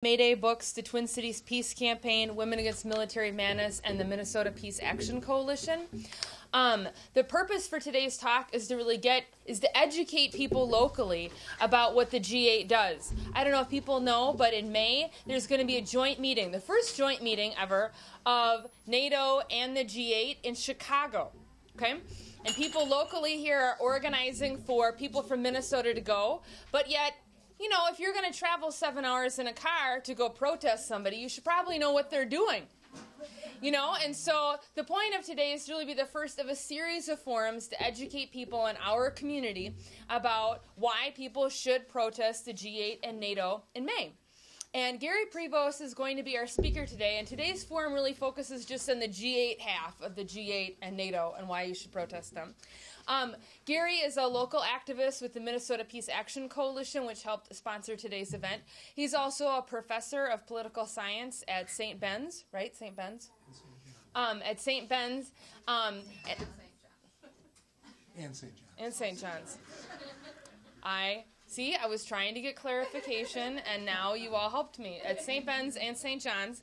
Mayday Books, the Twin Cities Peace Campaign, Women Against Military Madness, and the Minnesota Peace Action Coalition. The purpose for today's talk is to educate people locally about what the G8 does. I don't know if people know, but in May there's going to be a joint meeting, the first joint meeting ever of NATO and the G8 in Chicago. Okay? And people locally here are organizing for people from Minnesota to go, but yet, you know, if you're going to travel 7 hours in a car to go protest somebody, you should probably know what they're doing. You know, and so the point of today is to really be the first of a series of forums to educate people in our community about why people should protest the G8 and NATO in May. And Gary Prevost is going to be our speaker today, and today's forum really focuses just on the G8 half of the G8 and NATO and why you should protest them. Gary is a local activist with the Minnesota Peace Action Coalition, which helped sponsor today's event. He's also a professor of political science at St. Ben's, right? St. Ben's? At St. Ben's. And St. John's. And St. John's. I was trying to get clarification, and now you all helped me. At St. Ben's and St. John's.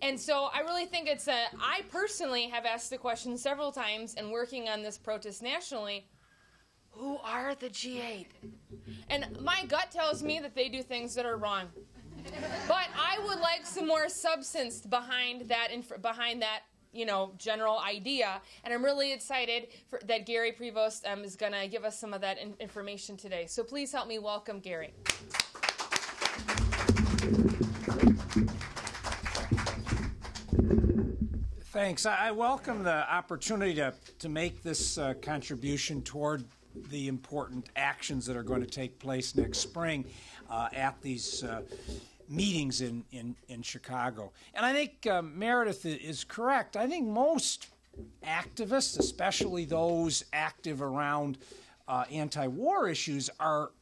And so I really think I personally have asked the question several times in working on this protest nationally, who are the G8? And my gut tells me that they do things that are wrong. But I would like some more substance behind that, you know, general idea. And I'm really excited that Gary Prevost is going to give us some of that information today. So please help me welcome Gary. Thanks. I welcome the opportunity to make this contribution toward the important actions that are going to take place next spring at these meetings in Chicago. And I think Meredith is correct. I think most activists, especially those active around anti-war issues, are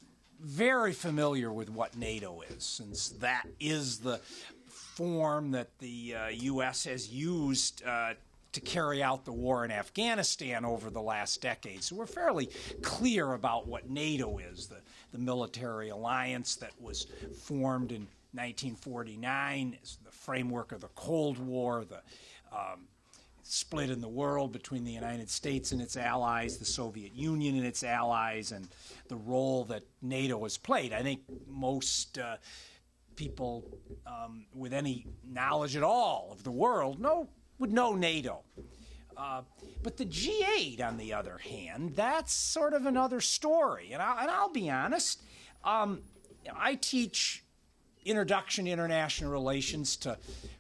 very familiar with what NATO is, since that is the form that the U.S. has used to carry out the war in Afghanistan over the last decade. So we're fairly clear about what NATO is, the military alliance that was formed in 1949 as the framework of the Cold War, the split in the world between the United States and its allies, the Soviet Union and its allies, and the role that NATO has played. I think most people with any knowledge at all of the world would know NATO. But the G8, on the other hand, that's sort of another story. And I'll be honest, I teach Introduction to International Relations to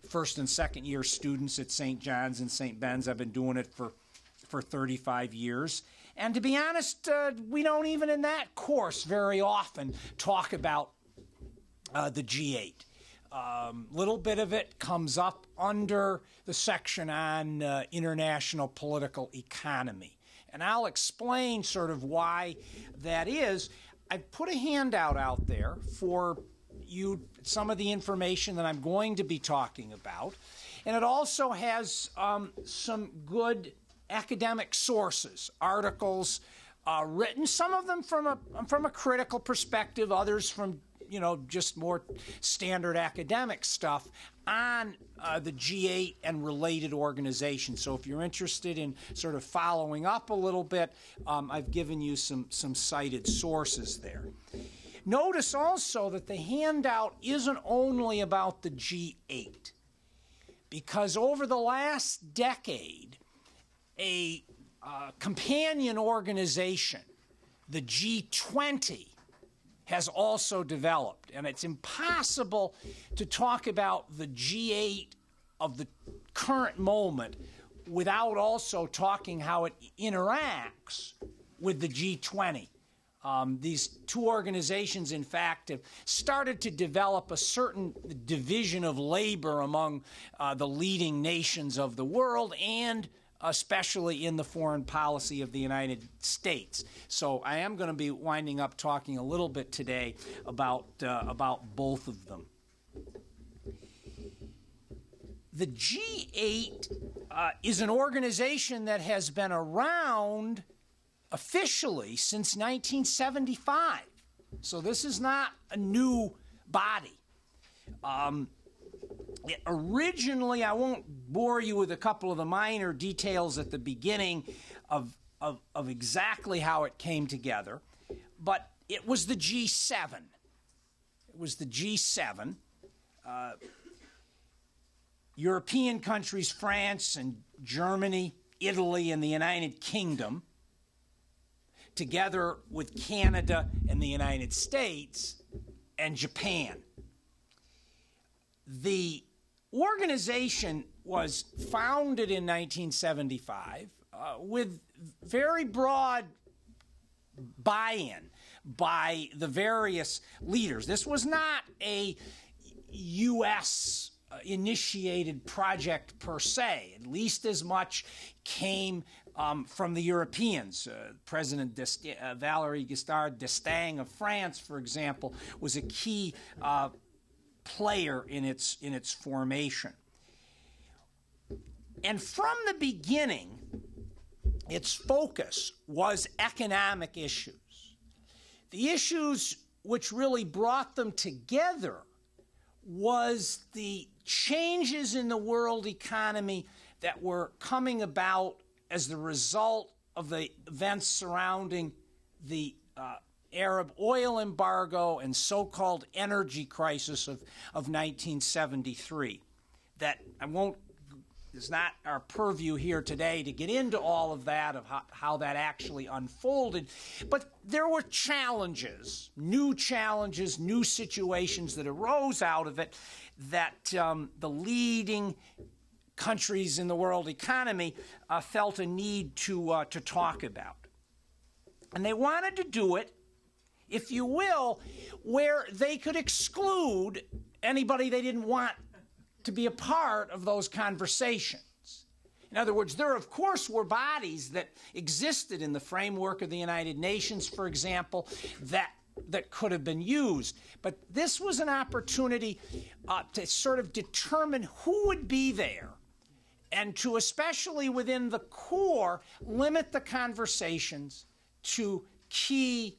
first and second year students at St. John's and St. Ben's. I've been doing it for 35 years. And to be honest, we don't even in that course very often talk about the G8. Little bit of it comes up under the section on international political economy. And I'll explain sort of why that is. I put a handout out there for you, some of the information that I'm going to be talking about. And it also has some good academic sources, articles written, some of them from a critical perspective, others from just more standard academic stuff on the G8 and related organizations. So if you're interested in sort of following up a little bit, I've given you some cited sources there. Notice also that the handout isn't only about the G8, because over the last decade, a companion organization, the G20, has also developed. And it's impossible to talk about the G8 of the current moment without also talking how it interacts with the G20. These two organizations, in fact, have started to develop a certain division of labor among the leading nations of the world, and especially in the foreign policy of the United States. So I am going to be winding up talking a little bit today about both of them. The G8 is an organization that has been around officially since 1975. So this is not a new body. Originally, I won't bore you with a couple of the minor details at the beginning of exactly how it came together, but it was the G7. It was the G7. European countries, France and Germany, Italy, and the United Kingdom, together with Canada and the United States and Japan. The organization was founded in 1975 with very broad buy-in by the various leaders. This was not a U.S. initiated project per se. At least as much came from the Europeans. President Valéry Giscard d'Estaing of France, for example, was a key player in its formation. And from the beginning, its focus was economic issues. The issues which really brought them together was the changes in the world economy that were coming about as the result of the events surrounding the Arab oil embargo and so-called energy crisis of 1973. That it's not our purview here today to get into all of that, of how that actually unfolded, but there were challenges, new situations that arose out of it that the leading countries in the world economy felt a need to talk about. And they wanted to do it, if you will, where they could exclude anybody they didn't want to be a part of those conversations. In other words, there, of course, were bodies that existed in the framework of the United Nations, for example, that could have been used. But this was an opportunity to sort of determine who would be there and to, especially within the core, limit the conversations to key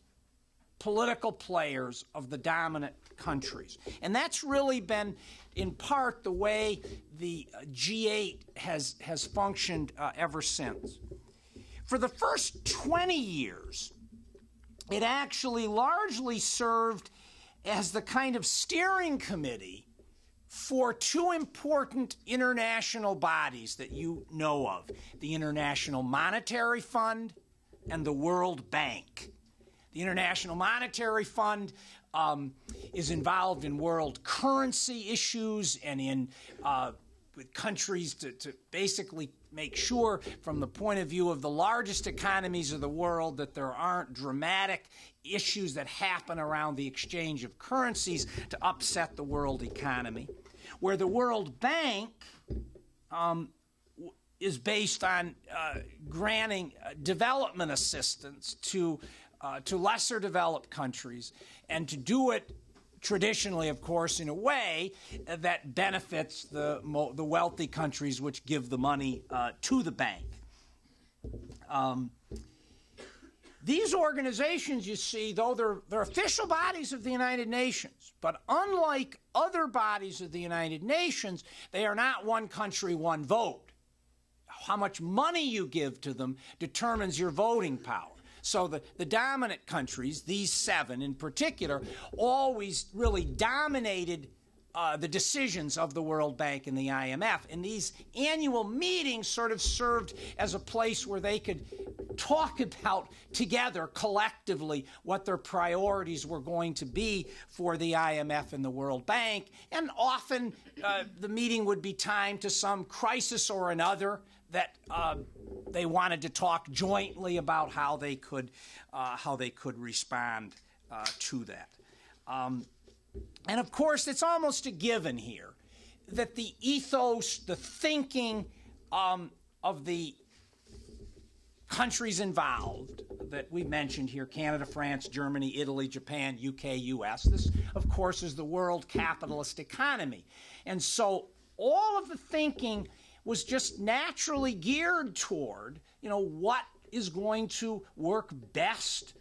political players of the dominant countries. And that's really been, in part, the way the G8 has functioned ever since. For the first 20 years, it actually largely served as the kind of steering committee for two important international bodies that you know of, the International Monetary Fund and the World Bank. The International Monetary Fund is involved in world currency issues and in with countries to basically make sure, from the point of view of the largest economies of the world, that there aren't dramatic issues that happen around the exchange of currencies to upset the world economy. Where the World Bank is based on granting development assistance to lesser developed countries, and to do it traditionally, of course, in a way that benefits the wealthy countries which give the money to the bank. These organizations, you see, though they're official bodies of the United Nations, but unlike other bodies of the United Nations, they are not one country, one vote. How much money you give to them determines your voting power. So the dominant countries, these 7 in particular, always really dominated the decisions of the World Bank and the IMF. And these annual meetings sort of served as a place where they could talk about together collectively what their priorities were going to be for the IMF and the World Bank. And often the meeting would be timed to some crisis or another that they wanted to talk jointly about how they could respond to that. And of course, it's almost a given here that the ethos, the thinking of the countries involved that we mentioned here, Canada, France, Germany, Italy, Japan, UK, US, this, of course, is the world capitalist economy. And so all of the thinking was just naturally geared toward, what is going to work best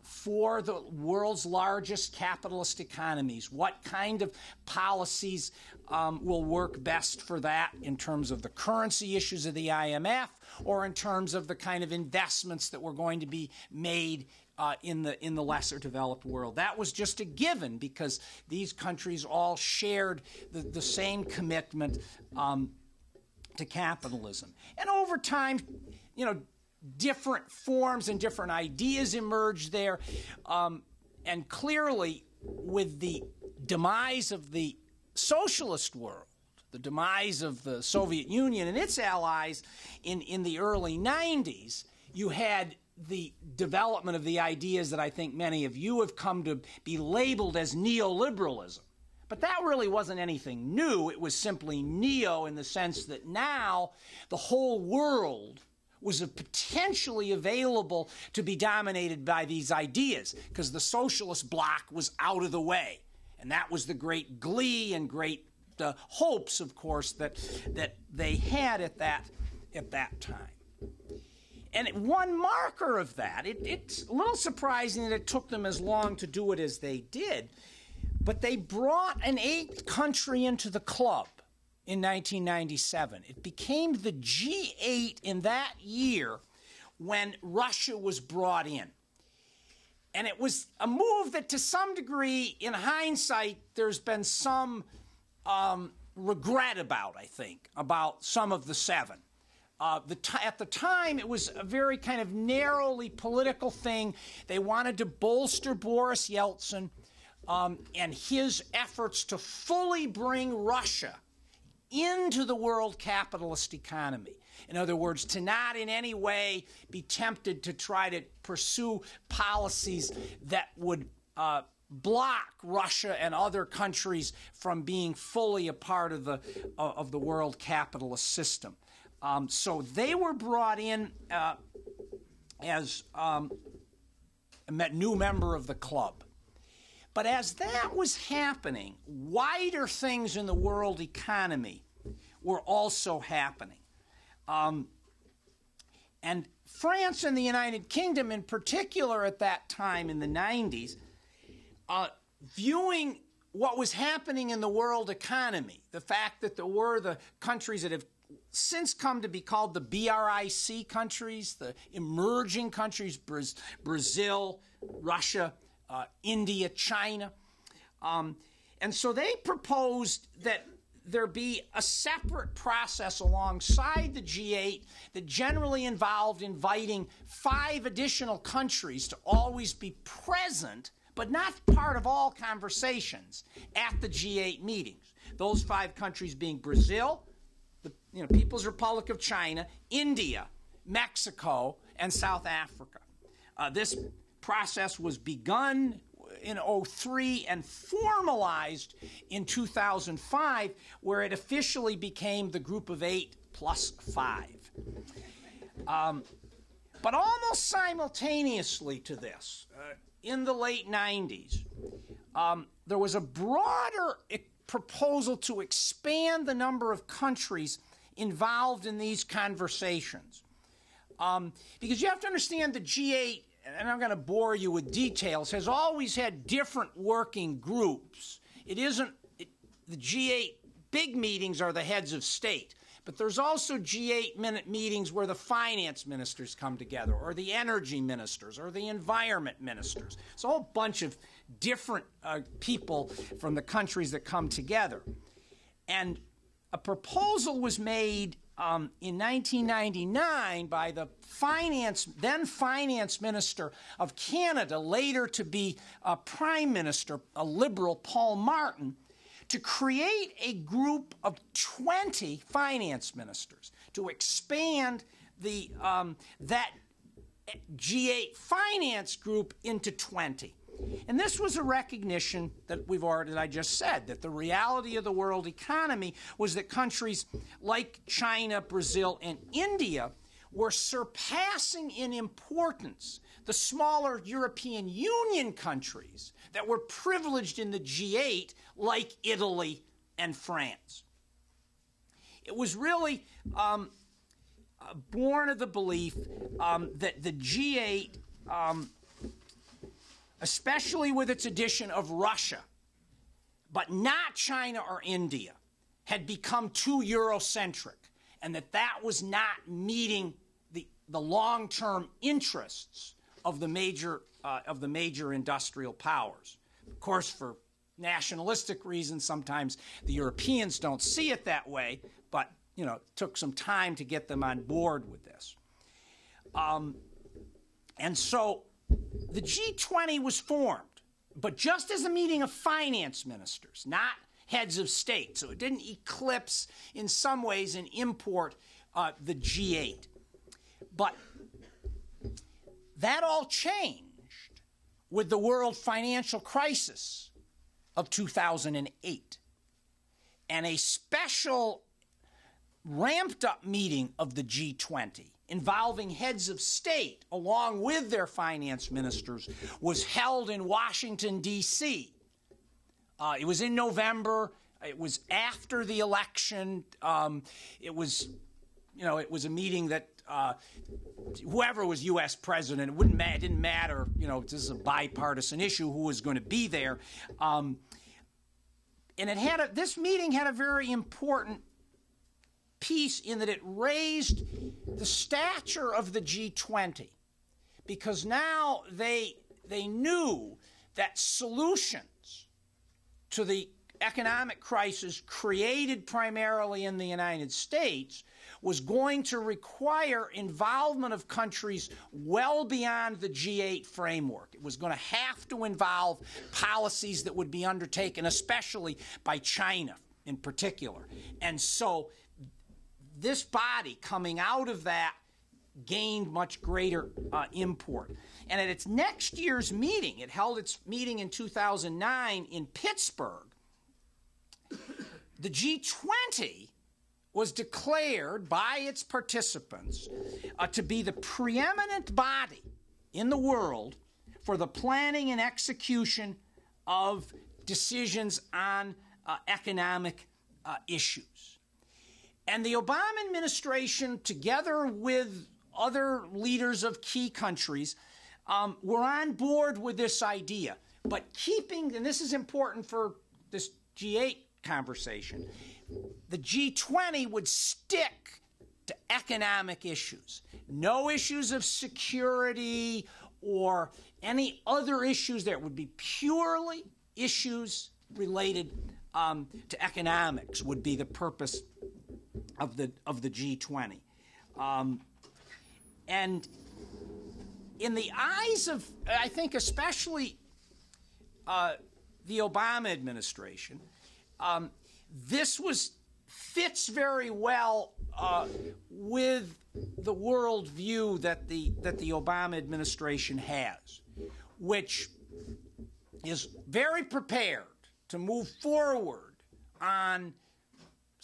for the world's largest capitalist economies. What kind of policies will work best for that in terms of the currency issues of the IMF or in terms of the kind of investments that were going to be made in the lesser developed world. That was just a given because these countries all shared the same commitment to capitalism. And over time, different forms and different ideas emerged there. And clearly, with the demise of the socialist world, the demise of the Soviet Union and its allies in the early 90s, you had the development of the ideas that I think many of you have come to be labeled as neoliberalism. But that really wasn't anything new. It was simply neo in the sense that now the whole world was potentially available to be dominated by these ideas because the socialist bloc was out of the way. And that was the great glee and great hopes, of course, that they had at that time. And one marker of that, it's a little surprising that it took them as long to do it as they did, but they brought an eighth country into the club in 1997. It became the G8 in that year when Russia was brought in. And it was a move that to some degree, in hindsight, there's been some regret about, I think, about some of the seven. At the time, it was a very kind of narrowly political thing. They wanted to bolster Boris Yeltsin and his efforts to fully bring Russia into the world capitalist economy. In other words, to not in any way be tempted to try to pursue policies that would block Russia and other countries from being fully a part of the world capitalist system. So they were brought in as a new member of the club. But as that was happening, wider things in the world economy were also happening. And France and the United Kingdom in particular at that time in the 90s, viewing what was happening in the world economy, the fact that there were the countries that have since come to be called the BRIC countries, the emerging countries, Brazil, Russia, India, China. And so they proposed that there be a separate process alongside the G8 that generally involved inviting 5 additional countries to always be present, but not part of all conversations at the G8 meetings. Those 5 countries being Brazil, the People's Republic of China, India, Mexico, and South Africa. This process was begun in 2003 and formalized in 2005, where it officially became the Group of 8 plus 5. But almost simultaneously to this, in the late 90s, there was a broader proposal to expand the number of countries involved in these conversations. Because you have to understand the G8, and I'm going to bore you with details, has always had different working groups. The G8 big meetings are the heads of state, but there's also G8 meetings where the finance ministers come together, or the energy ministers, or the environment ministers. It's a whole bunch of different people from the countries that come together. And a proposal was made in 1999 by the then finance minister of Canada, later to be prime minister, a liberal, Paul Martin, to create a group of 20 finance ministers to expand that G8 finance group into 20. And this was a recognition that I just said, that the reality of the world economy was that countries like China, Brazil, and India were surpassing in importance the smaller European Union countries that were privileged in the G8, like Italy and France. It was really born of the belief that the G8 especially with its addition of Russia, but not China or India, had become too Eurocentric, and that was not meeting the long-term interests of the major industrial powers. Of course, for nationalistic reasons, sometimes the Europeans don't see it that way, but it took some time to get them on board with this. And so the G20 was formed, but just as a meeting of finance ministers, not heads of state. So it didn't eclipse, in some ways, and import the G8. But that all changed with the world financial crisis of 2008 and a special ramped-up meeting of the G20 involving heads of state along with their finance ministers was held in Washington, D.C. It was in November. It was after the election. It was a meeting that whoever was U.S. president, it didn't matter. This is a bipartisan issue who was going to be there. And this meeting had a very important piece in that it raised the stature of the G20, because now they knew that solutions to the economic crisis created primarily in the United States was going to require involvement of countries well beyond the G8 framework. It was going to have to involve policies that would be undertaken, especially by China in particular. And so this body coming out of that gained much greater import. And at its next year's meeting, it held its meeting in 2009 in Pittsburgh, the G20 was declared by its participants to be the preeminent body in the world for the planning and execution of decisions on economic issues. And the Obama administration, together with other leaders of key countries, were on board with this idea. But and this is important for this G8 conversation, the G20 would stick to economic issues. No issues of security or any other issues there. It would be purely issues related to economics would be the purpose of the G20. And in the eyes of, I think, especially the Obama administration, this fits very well with the worldview that the Obama administration has, which is very prepared to move forward on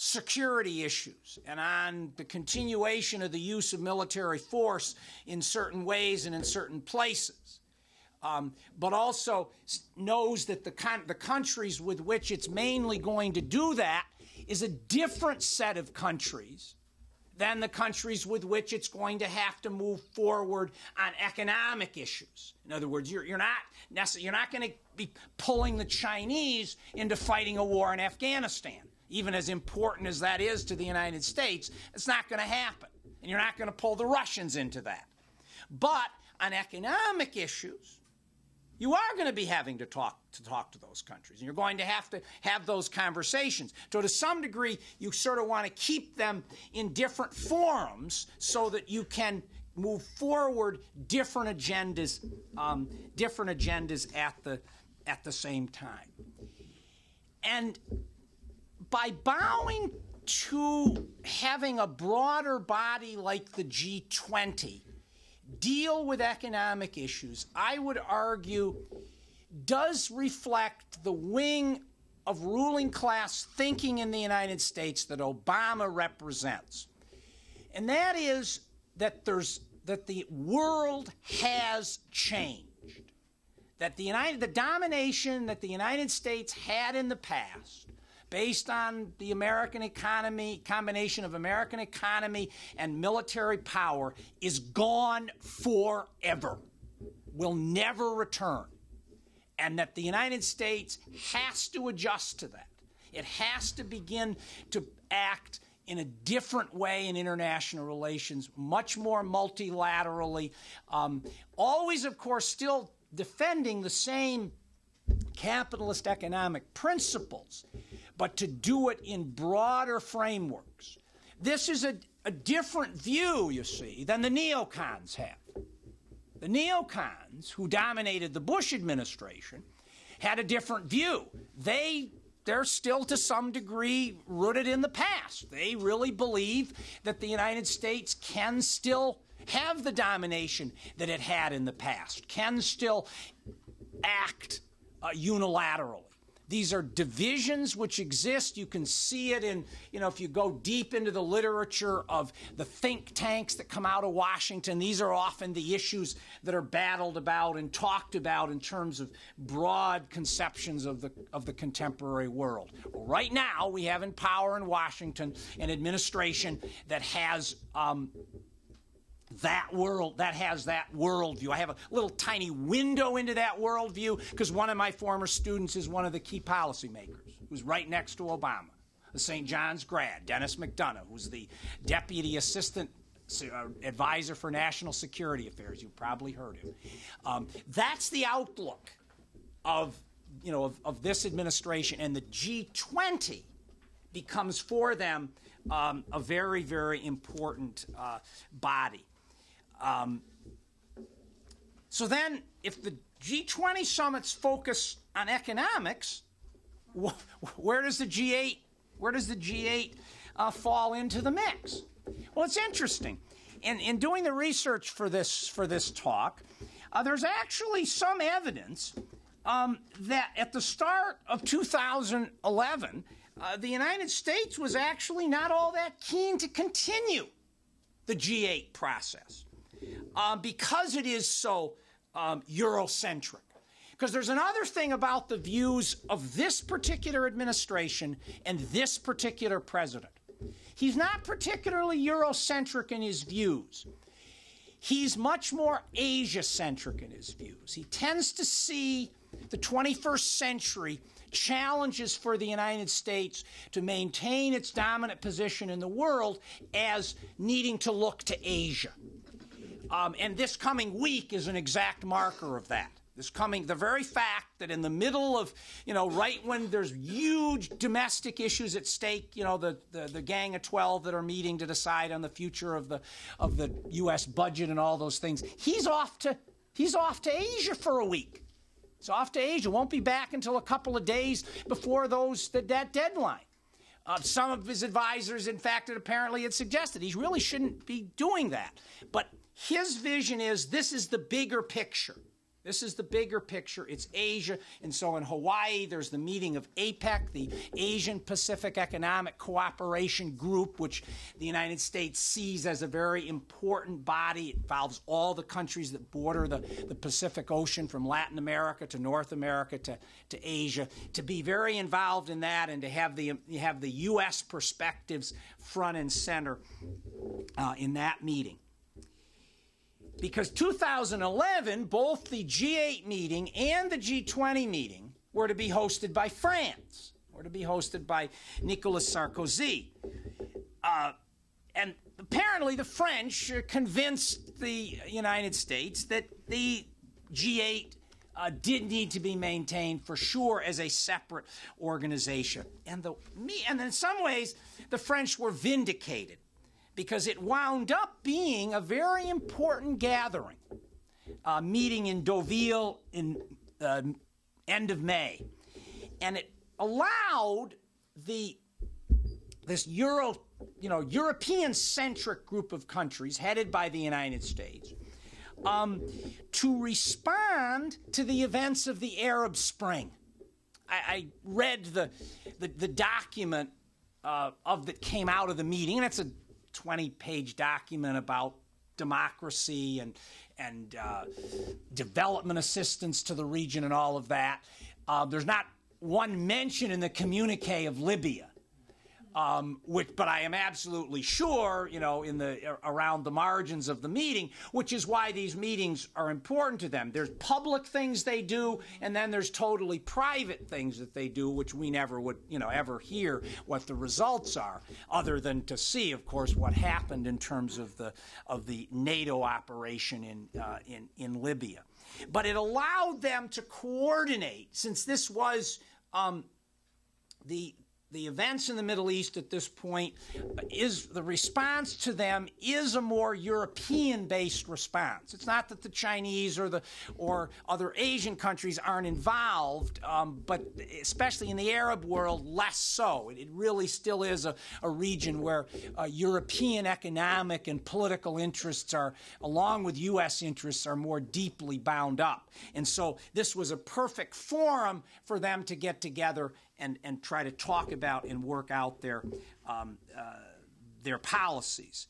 security issues and on the continuation of the use of military force in certain ways and in certain places. But also knows that the countries with which it's mainly going to do that is a different set of countries than the countries with which it's going to have to move forward on economic issues. In other words, you're not going to be pulling the Chinese into fighting a war in Afghanistan. Even as important as that is to the United States, it's not going to happen. And you're not going to pull the Russians into that. But on economic issues, you are going to be having to talk to those countries, and you're going to have those conversations. So to some degree, you sort of want to keep them in different forums so that you can move forward different agendas at the same time. And by bowing to having a broader body like the G20 deal with economic issues, I would argue, does reflect the wing of ruling class thinking in the United States that Obama represents. And that is that the world has changed. That the domination that the United States had in the past, based on the American economy, combination of American economy and military power, is gone forever, will never return. and that the United States has to adjust to that. It has to begin to act in a different way in international relations, much more multilaterally, always, of course, still defending the same capitalist economic principles, but to do it in broader frameworks. This is a different view, you see, than the neocons have. The neocons, who dominated the Bush administration, had a different view. They're still, to some degree, rooted in the past. They really believe that the United States can still have the domination that it had in the past, can still act unilaterally. These are divisions which exist. You can see it in, if you go deep into the literature of the think tanks that come out of Washington, these are often the issues that are battled about and talked about in terms of broad conceptions of the contemporary world. Well, right now, we have in power in Washington an administration that has that worldview. I have a little tiny window into that worldview because one of my former students is one of the key policymakers who's right next to Obama, the St. John's grad, Dennis McDonough, who's the Deputy Assistant Advisor for National Security Affairs. You've probably heard him. That's the outlook of this administration, and the G20 becomes for them a very, very important body. So then, if the G20 summits focus on economics, where does the G8 fall into the mix? Well, it's interesting. In doing the research for this talk, there's actually some evidence that at the start of 2011, the United States was actually not all that keen to continue the G8 process. Because it is so Eurocentric. Because there's another thing about the views of this particular administration and this particular president. He's not particularly Eurocentric in his views. He's much more Asia-centric in his views. He tends to see the 21st century challenges for the United States to maintain its dominant position in the world as needing to look to Asia. And this coming week is an exact marker of that. The very fact that in the middle of, right when there's huge domestic issues at stake, the Gang of 12 that are meeting to decide on the future of the U.S. budget and all those things, he's off to Asia for a week. He's off to Asia. Won't be back until a couple of days before that deadline. Some of his advisors, in fact, apparently had suggested he really shouldn't be doing that. But his vision is this is the bigger picture. This is the bigger picture. It's Asia. And so in Hawaii, there's the meeting of APEC, the Asian Pacific Economic Cooperation Group, which the United States sees as a very important body. It involves all the countries that border the Pacific Ocean, from Latin America to North America to Asia, to be very involved in that and to have the U.S. perspectives front and center in that meeting. Because 2011, both the G8 meeting and the G20 meeting were to be hosted by France, were to be hosted by Nicolas Sarkozy. And apparently the French convinced the United States that the G8 did need to be maintained for sure as a separate organization. And in some ways, the French were vindicated, because it wound up being a very important gathering, meeting in Deauville in end of May. And it allowed this European-centric group of countries headed by the United States to respond to the events of the Arab Spring. I read the document that came out of the meeting, and it's a 20-page document about democracy and development assistance to the region and all of that. There's not one mention in the communique of Libya. But I am absolutely sure, around the margins of the meeting, which is why these meetings are important to them. There's public things they do, and then there's totally private things that they do, which we never would, ever hear what the results are, other than to see, of course, what happened in terms of the NATO operation in Libya. But it allowed them to coordinate, since this was the events in the Middle East at this point, is the response to them is a more European-based response. It's not that the Chinese or other Asian countries aren't involved, but especially in the Arab world, less so. It really still is a region where European economic and political interests are, along with U.S. interests, are more deeply bound up. And so this was a perfect forum for them to get together and try to talk about and work out their policies.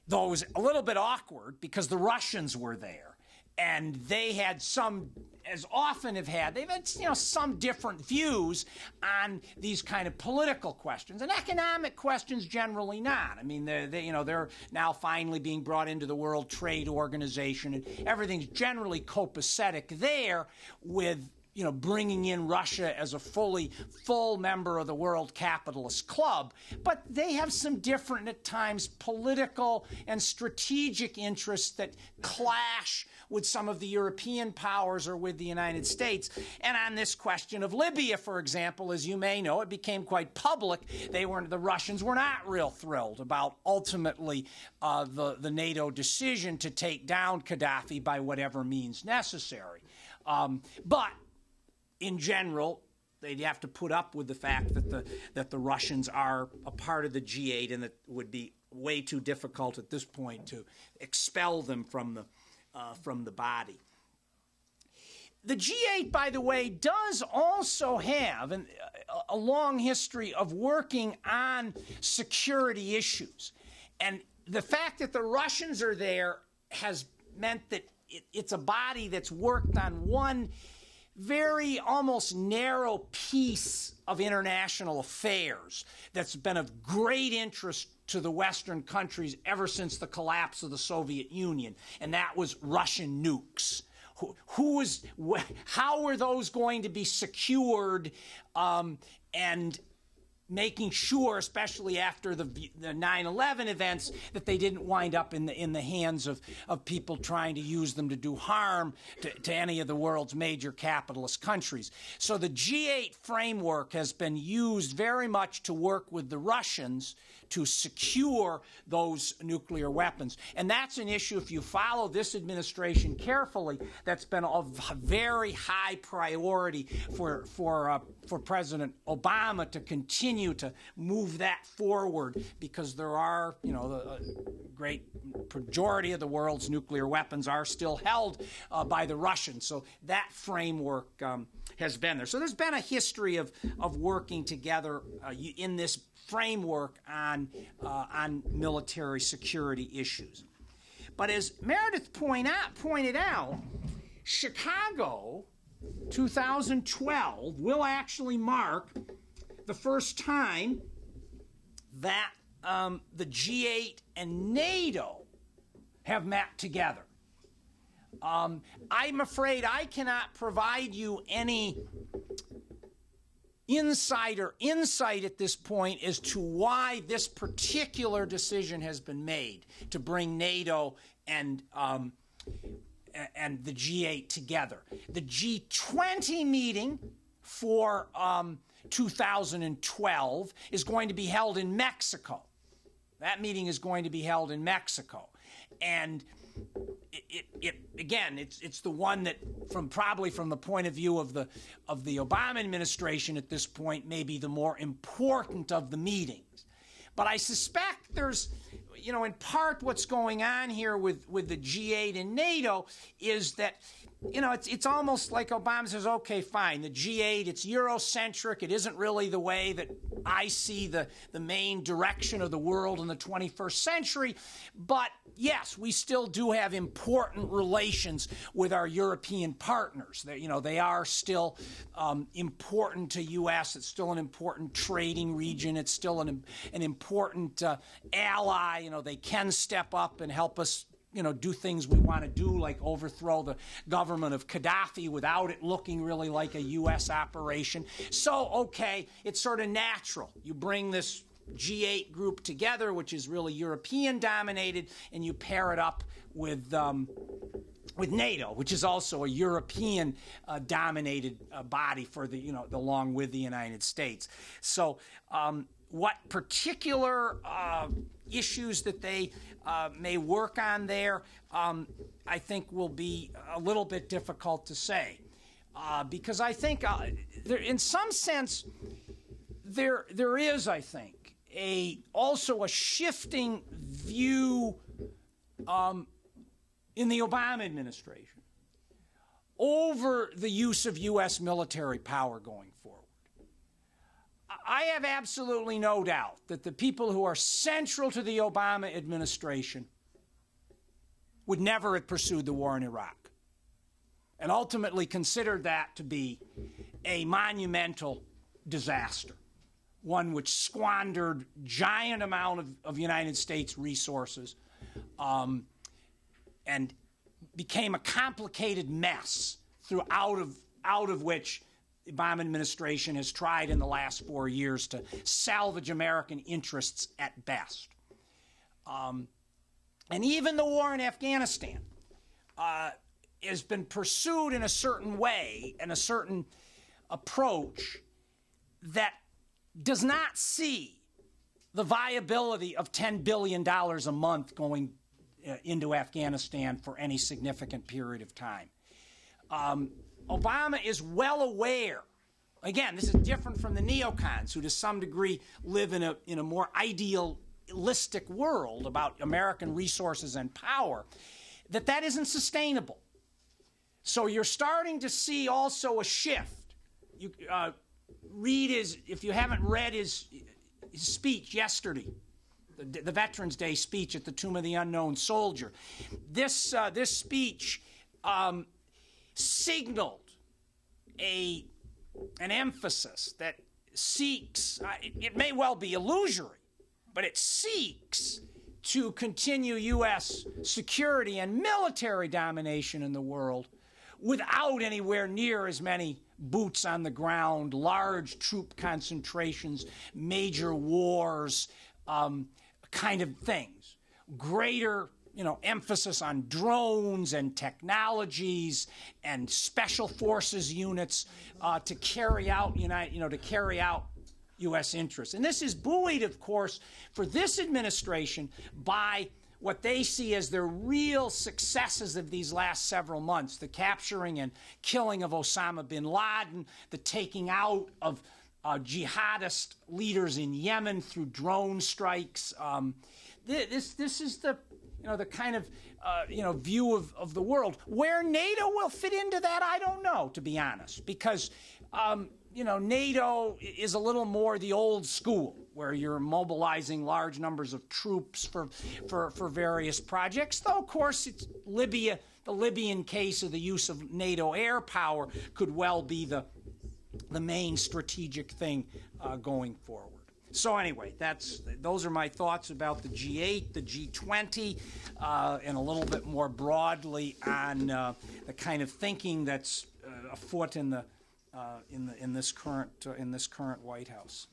Though it was a little bit awkward because the Russians were there, and they had they've had some different views on these kind of political questions, and economic questions generally not. I mean, they're now finally being brought into the World Trade Organization, and everything's generally copacetic there with bringing in Russia as a full member of the World Capitalist Club. But they have some different, at times, political and strategic interests that clash with some of the European powers or with the United States. And on this question of Libya, for example, as you may know, it became quite public. The Russians were not real thrilled about ultimately the NATO decision to take down Gaddafi by whatever means necessary. But in general, they'd have to put up with the fact that the Russians are a part of the G8, and it would be way too difficult at this point to expel them from the body. The G8, by the way, does also have a long history of working on security issues, and the fact that the Russians are there has meant that it's a body that's worked on one very almost narrow piece of international affairs that's been of great interest to the Western countries ever since the collapse of the Soviet Union, and that was Russian nukes. How were those going to be secured, and making sure, especially after the 9/11 events, that they didn't wind up in the hands of people trying to use them to do harm to any of the world's major capitalist countries. So the G8 framework has been used very much to work with the Russians to secure those nuclear weapons. And that's an issue, if you follow this administration carefully, that's been of very high priority for President Obama to continue to move that forward, because there are, the great majority of the world's nuclear weapons are still held by the Russians. So that framework has been there. So there's been a history of working together in this framework on military security issues. But as Meredith pointed out, Chicago 2012 will actually mark the first time that the G8 and NATO have met together. I'm afraid I cannot provide you any insight at this point as to why this particular decision has been made to bring NATO and the G8 together. The G20 meeting for 2012 is going to be held in Mexico. That meeting is going to be held in Mexico. And it's the one that, probably from the point of view of the Obama administration at this point, may be the more important of the meetings. But I suspect there's, in part what's going on here with the G8 and NATO is that you know, it's almost like Obama says, okay, fine, the G8, it's Eurocentric. It isn't really the way that I see the main direction of the world in the 21st century. But yes, we still do have important relations with our European partners. They are still important to U.S. It's still an important trading region. It's still an important ally. You know, they can step up and help us, you know, do things we want to do, like overthrow the government of Gaddafi without it looking really like a U.S. operation. So, okay, it's sort of natural. You bring this G8 group together, which is really European-dominated, and you pair it up with NATO, which is also a European-dominated body for along with the United States. So, what particular issues that they may work on there, I think will be a little bit difficult to say, because I think in some sense there is, I think, also a shifting view in the Obama administration over the use of U.S. military power going forward. I have absolutely no doubt that the people who are central to the Obama administration would never have pursued the war in Iraq and ultimately considered that to be a monumental disaster, one which squandered giant amount of United States resources and became a complicated mess out of which the Obama administration has tried in the last 4 years to salvage American interests at best. And even the war in Afghanistan has been pursued in a certain way and a certain approach that does not see the viability of $10 billion a month going into Afghanistan for any significant period of time. Obama is well aware. Again, this is different from the neocons, who to some degree live in a more idealistic world about American resources and power, that isn't sustainable. So you're starting to see also a shift. You if you haven't read his speech yesterday, the Veterans Day speech at the Tomb of the Unknown Soldier. This speech signaled an emphasis that seeks, it may well be illusory, but it seeks to continue U.S. security and military domination in the world without anywhere near as many boots on the ground, large troop concentrations, major wars, kind of things. Greater, emphasis on drones and technologies and special forces units to carry out U.S. interests. And this is buoyed, of course, for this administration by what they see as their real successes of these last several months: the capturing and killing of Osama bin Laden, the taking out of jihadist leaders in Yemen through drone strikes. This is the kind of view of the world. Where NATO will fit into that, I don't know, to be honest, because NATO is a little more the old school, where you're mobilizing large numbers of troops for various projects. Though, of course, it's Libya. The Libyan case of the use of NATO air power could well be the main strategic thing going forward. So anyway, those are my thoughts about the G8, the G20, and a little bit more broadly on the kind of thinking that's afoot in this current White House.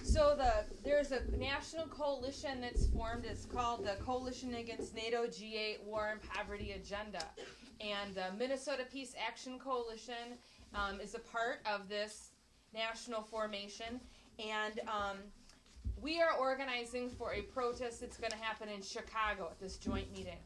So there's a national coalition that's formed. It's called the Coalition Against NATO G8 War and Poverty Agenda. And the Minnesota Peace Action Coalition is a part of this national formation. And we are organizing for a protest that's going to happen in Chicago at this joint meeting.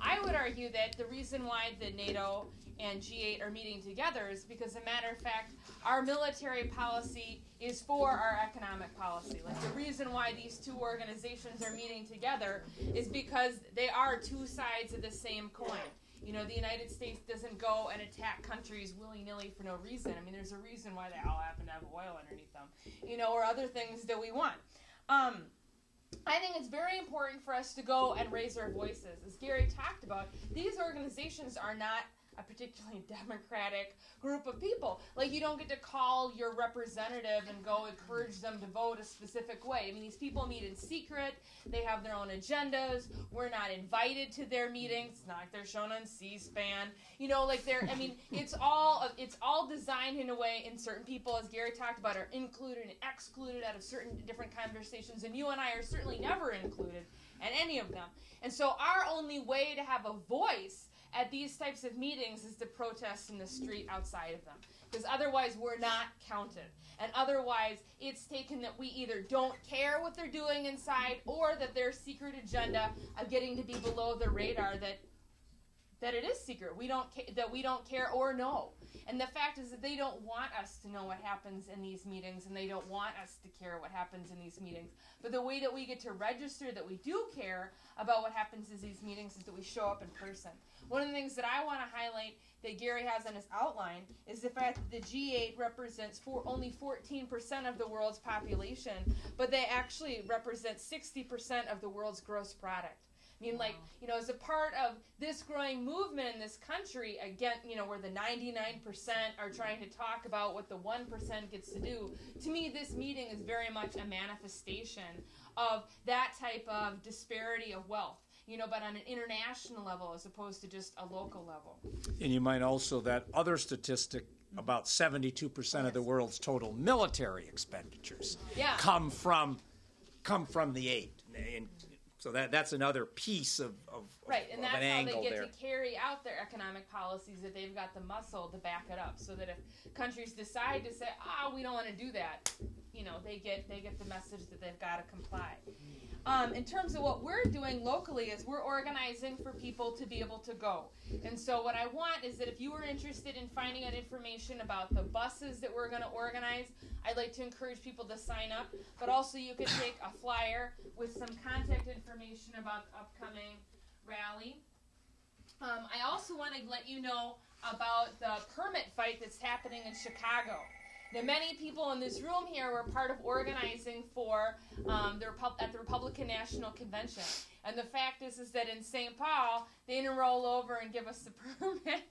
I would argue that the reason why the NATO and G8 are meeting together is because, as a matter of fact, our military policy is for our economic policy. Like, the reason why these two organizations are meeting together is because they are two sides of the same coin. You know, the United States doesn't go and attack countries willy-nilly for no reason. I mean, there's a reason why they all happen to have oil underneath them, you know, or other things that we want. I think it's very important for us to go and raise our voices. As Gary talked about, these organizations are not a particularly democratic group of people. Like, you don't get to call your representative and go encourage them to vote a specific way. I mean, these people meet in secret. They have their own agendas. We're not invited to their meetings. It's not like they're shown on C-SPAN. You know, like it's all designed in a way, and certain people, as Gary talked about, are included and excluded out of certain different conversations, and you and I are certainly never included in any of them. And so our only way to have a voice at these types of meetings is to protest in the street outside of them, because otherwise we're not counted, and otherwise it's taken that we either don't care what they're doing inside, or that their secret agenda of getting to be below the radar, that it is secret, that we don't care or know. And the fact is that they don't want us to know what happens in these meetings, and they don't want us to care what happens in these meetings. But the way that we get to register that we do care about what happens in these meetings is that we show up in person. One of the things that I want to highlight that Gary has on his outline is the fact that the G8 represents only 14% of the world's population, but they actually represent 60% of the world's gross product. I mean, like, you know, as a part of this growing movement in this country, again, you know, where the 99% are trying to talk about what the 1% gets to do, to me, this meeting is very much a manifestation of that type of disparity of wealth, you know, but on an international level as opposed to just a local level. And you might also, that other statistic, about 72% of the world's total military expenditures come from the aid. And so that's another piece of right, and that's an angle how they get there. to carry out their economic policies, that they've got the muscle to back it up, so that if countries decide to say, we don't want to do that, you know, they get the message that they've got to comply. In terms of what we're doing locally is we're organizing for people to be able to go. And so what I want is that if you are interested in finding out information about the buses that we're going to organize, I'd like to encourage people to sign up. But also you could take a flyer with some contact information about the upcoming rally. I also want to let you know about the permit fight that's happening in Chicago. Now, many people in this room here were part of organizing for at the Republican National Convention. And the fact is that in St. Paul, they didn't roll over and give us the permit.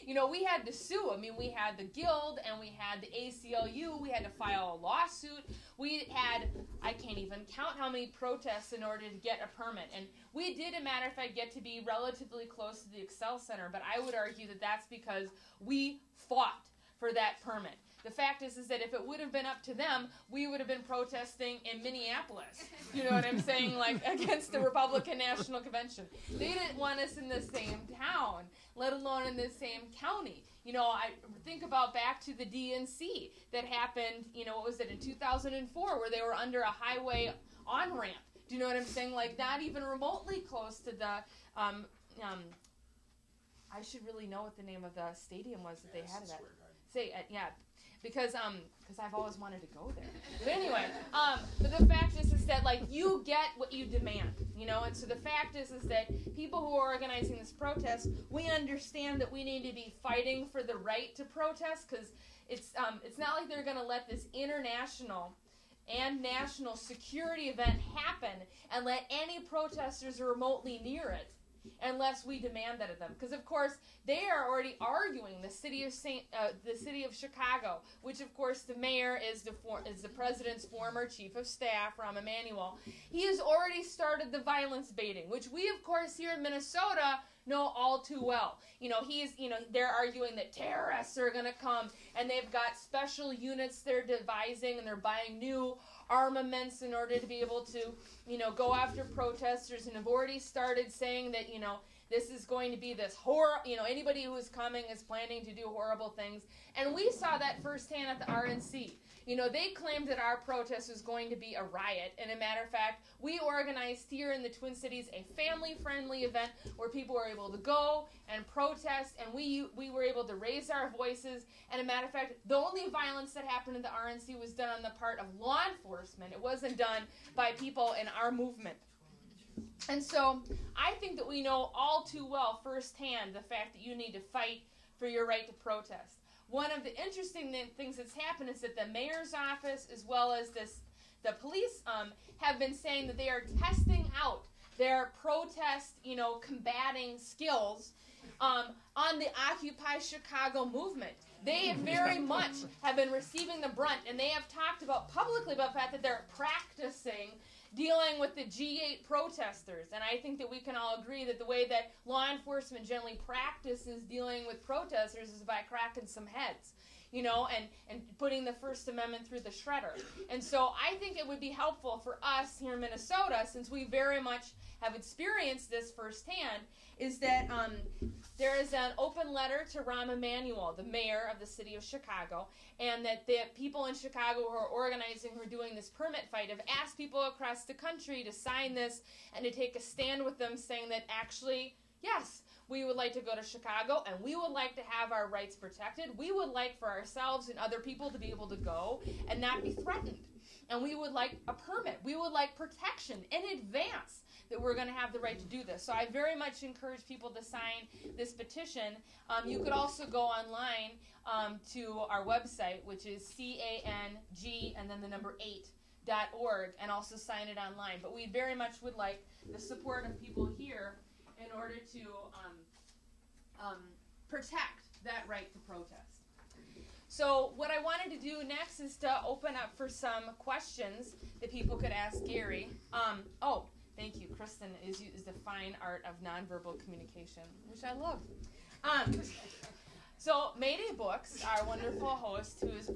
You know, we had to sue. I mean, we had the Guild and we had the ACLU. We had to file a lawsuit. We had, I can't even count how many protests in order to get a permit. And we did, as a matter of fact, get to be relatively close to the Excel Center. But I would argue that that's because we fought for that permit. The fact is that if it would have been up to them, we would have been protesting in Minneapolis. You know what I'm saying? Like, against the Republican National Convention. They didn't want us in the same town, let alone in the same county. You know, I think about back to the DNC that happened, you know, what was it, in 2004, where they were under a highway on-ramp. Do you know what I'm saying? Like, not even remotely close to the, I should really know what the name of the stadium was that they had it at. Because I've always wanted to go there. But anyway, but the fact is that, like, you get what you demand, you know. And so the fact is that people who are organizing this protest, we understand that we need to be fighting for the right to protest, because it's not like they're going to let this international and national security event happen and let any protesters remotely near it, unless we demand that of them. Because of course they are already arguing. The city of Chicago, which of course the mayor is the president's former chief of staff, Rahm Emanuel. He has already started the violence baiting, which we of course here in Minnesota know all too well. You know, they're arguing that terrorists are going to come, and they've got special units they're devising, and they're buying new armaments in order to be able to, you know, go after protesters, and have already started saying that, you know, this is going to be this horror, anybody who is coming is planning to do horrible things. And we saw that firsthand at the RNC. They claimed that our protest was going to be a riot. And a matter of fact, we organized here in the Twin Cities a family-friendly event where people were able to go and protest, and we were able to raise our voices. And a matter of fact, the only violence that happened in the RNC was done on the part of law enforcement. It wasn't done by people in our movement. And so I think that we know all too well firsthand the fact that you need to fight for your right to protest. One of the interesting things that's happened is that the mayor's office, as well as the police, have been saying that they are testing out their protest, combating skills on the Occupy Chicago movement. They very much have been receiving the brunt, and they have talked publicly about the fact that they're practicing dealing with the G8 protesters. And I think that we can all agree that the way that law enforcement generally practices dealing with protesters is by cracking some heads, and putting the First Amendment through the shredder. And so I think it would be helpful for us here in Minnesota, since we very much have experienced this firsthand, is that there is an open letter to Rahm Emanuel, the mayor of the city of Chicago, and that the people in Chicago who are organizing, who are doing this permit fight, have asked people across the country to sign this and to take a stand with them, saying that actually, yes, we would like to go to Chicago, and we would like to have our rights protected. We would like for ourselves and other people to be able to go and not be threatened. And we would like a permit. We would like protection in advance that we're going to have the right to do this. So I very much encourage people to sign this petition. You could also go online to our website, which is CANG and then the number 8.org, and also sign it online. But we very much would like the support of people here in order to protect that right to protest. So what I wanted to do next is to open up for some questions that people could ask Gary. Thank you. Kristen is the fine art of nonverbal communication, which I love. So Mayday Books, our wonderful host, who has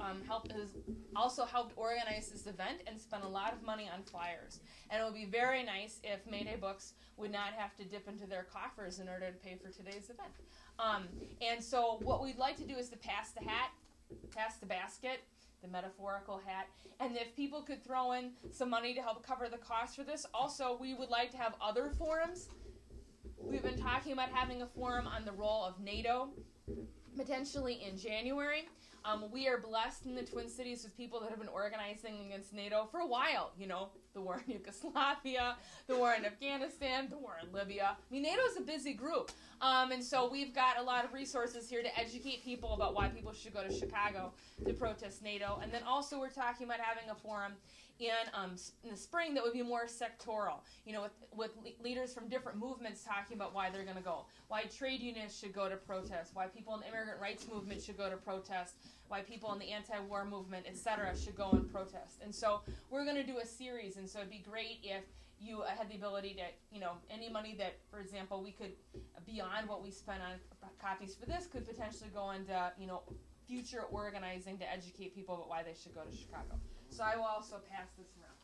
also helped organize this event and spent a lot of money on flyers. And it would be very nice if Mayday Books would not have to dip into their coffers in order to pay for today's event. And so what we'd like to do is to pass the hat, pass the basket, the metaphorical hat, and if people could throw in some money to help cover the cost for this. Also, we would like to have other forums. We've been talking about having a forum on the role of NATO, potentially in January. We are blessed in the Twin Cities with people that have been organizing against NATO for a while. The war in Yugoslavia, the war in Afghanistan, the war in Libya. NATO is a busy group. And so we've got a lot of resources here to educate people about why people should go to Chicago to protest NATO. And then also we're talking about having a forum in the spring that would be more sectoral, with leaders from different movements talking about why they're going to go, why trade unions should go to protest, why people in the immigrant rights movement should go to protest, why people in the anti-war movement, etc., should go and protest. And so we're going to do a series, and so it'd be great if you had the ability to, any money that, for example, we could, beyond what we spent on copies for this, could potentially go into, future organizing to educate people about why they should go to Chicago. So I will also pass this around.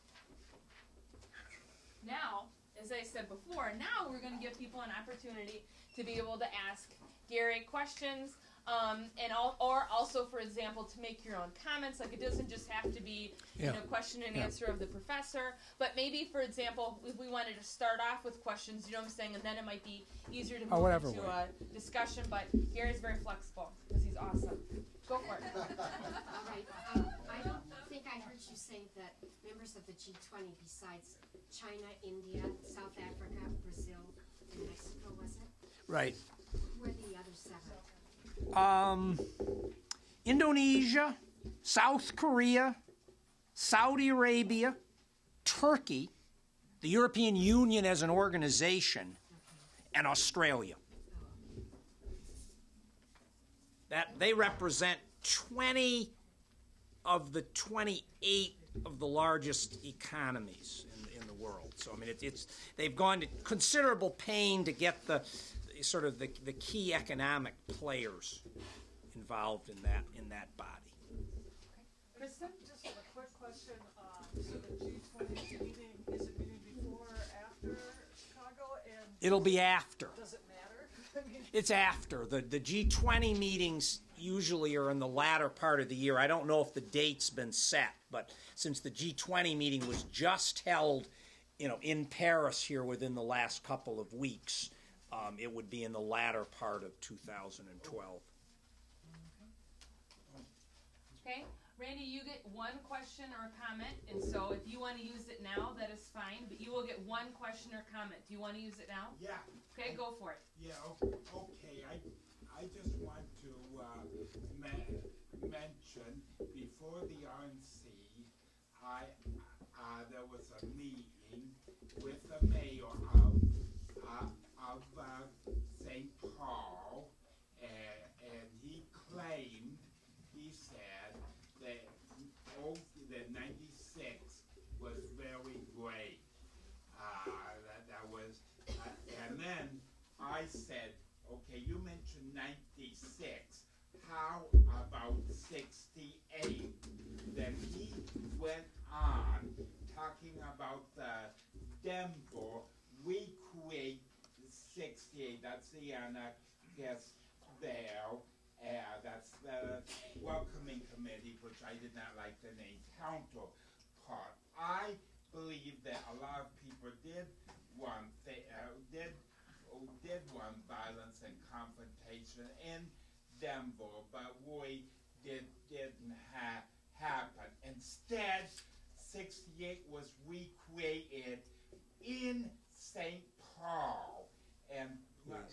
Now, as I said before, now we're going to give people an opportunity to be able to ask Gary questions, or also, for example, to make your own comments. Like, it doesn't just have to be question and answer of the professor, but maybe, for example, if we wanted to start off with questions, you know what I'm saying, and then it might be easier to move into a discussion. But Gary's very flexible because he's awesome. Go for it. All right. I don't think I heard you say that members of the G20, besides China, India, South Africa, Brazil, and Mexico, was it? Right. Who are the other 7? Indonesia, South Korea, Saudi Arabia, Turkey, the European Union as an organization, and Australia. That they represent 20 of the 28 of the largest economies in the world. So they've gone to considerable pain to get the key economic players involved in that body. Kristen? Just a quick question. So the G20 meeting, is it meeting before or after Chicago? And It'll be after. Does it matter? It's after. The G20 meetings usually are in the latter part of the year. I don't know if the date's been set, but since the G20 meeting was just held, in Paris here within the last couple of weeks, it would be in the latter part of 2012. Okay. Randy, you get one question or a comment, and so if you want to use it now, that is fine, but you will get one question or comment. Do you want to use it now? Yeah. Okay, go for it. Yeah, okay. I just want to mention, before the RNC, there was a meeting with the mayor of St. Paul, and he said that 96 was very great. That was, and then I said, okay, you mentioned 96. How about 68? Then he went on talking about Denver. We create 68. That's the guess there. That's the welcoming committee, which I did not like the name counterpart. I believe that a lot of people did want violence and confrontation in Denver, but we didn't happen. Instead, 68 was recreated in St. Paul. And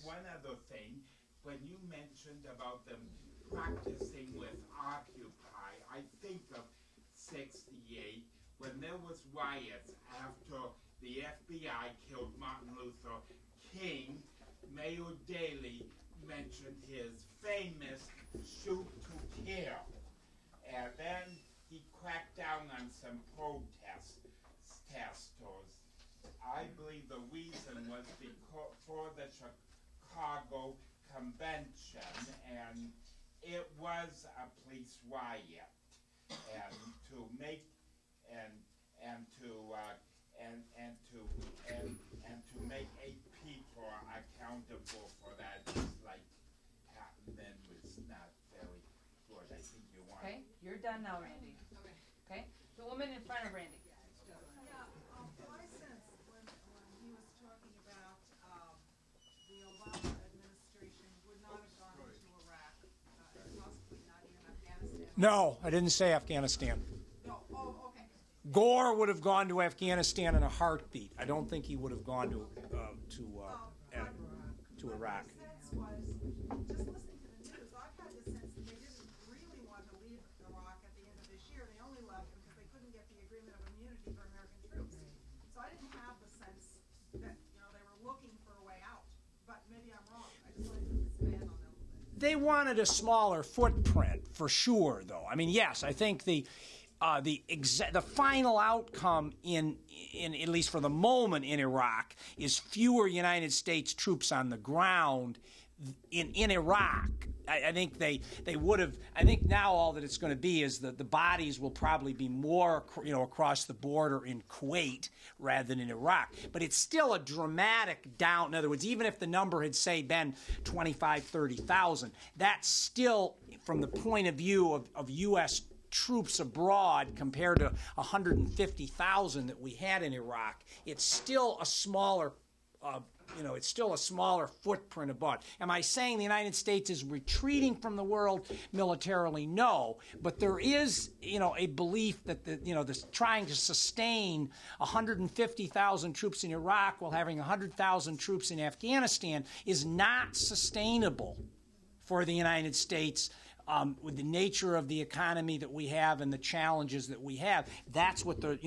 one other thing, when you mentioned about them practicing with Occupy, I think of 68 when there was riots after the FBI killed Martin Luther King. Mayor Daley mentioned his famous shoot to kill, and then he cracked down on some protesters. I believe the reason was for the Chicago Convention, and it was a police riot, and to make a people accountable for that, just like happened then, was not very good. I think you want. Okay, you're done now, Randy. Okay, the woman in front of Randy. My sense when he was talking about the Obama administration would not have gone into Iraq, and possibly not even Afghanistan. No, I didn't say Afghanistan. No, okay. Gore would have gone to Afghanistan in a heartbeat. I don't think he would have gone to Iraq. My sense was, just listening to the news, I had the sense that they didn't really want to leave Iraq at the end of this year. They only left because they couldn't get the agreement of immunity for American troops. So I didn't have the sense that they were looking for a way out. But maybe I'm wrong. I just wanted to expand on that a little bit. They wanted a smaller footprint, for sure, though. I mean, yes, I think the final outcome in at least for the moment in Iraq is fewer United States troops on the ground in Iraq. I think they would have. I think now all that it's going to be is that the bodies will probably be more across the border in Kuwait rather than in Iraq. But it's still a dramatic down. In other words, even if the number had say been 25,000, 30,000, that's still from the point of view of U.S. troops abroad compared to 150,000 that we had in Iraq. It's still a smaller. It's still a smaller footprint abroad. Am I saying the United States is retreating from the world militarily? No, but there is, a belief that this trying to sustain 150,000 troops in Iraq while having 100,000 troops in Afghanistan is not sustainable for the United States. With the nature of the economy that we have and the challenges that we have, that's what the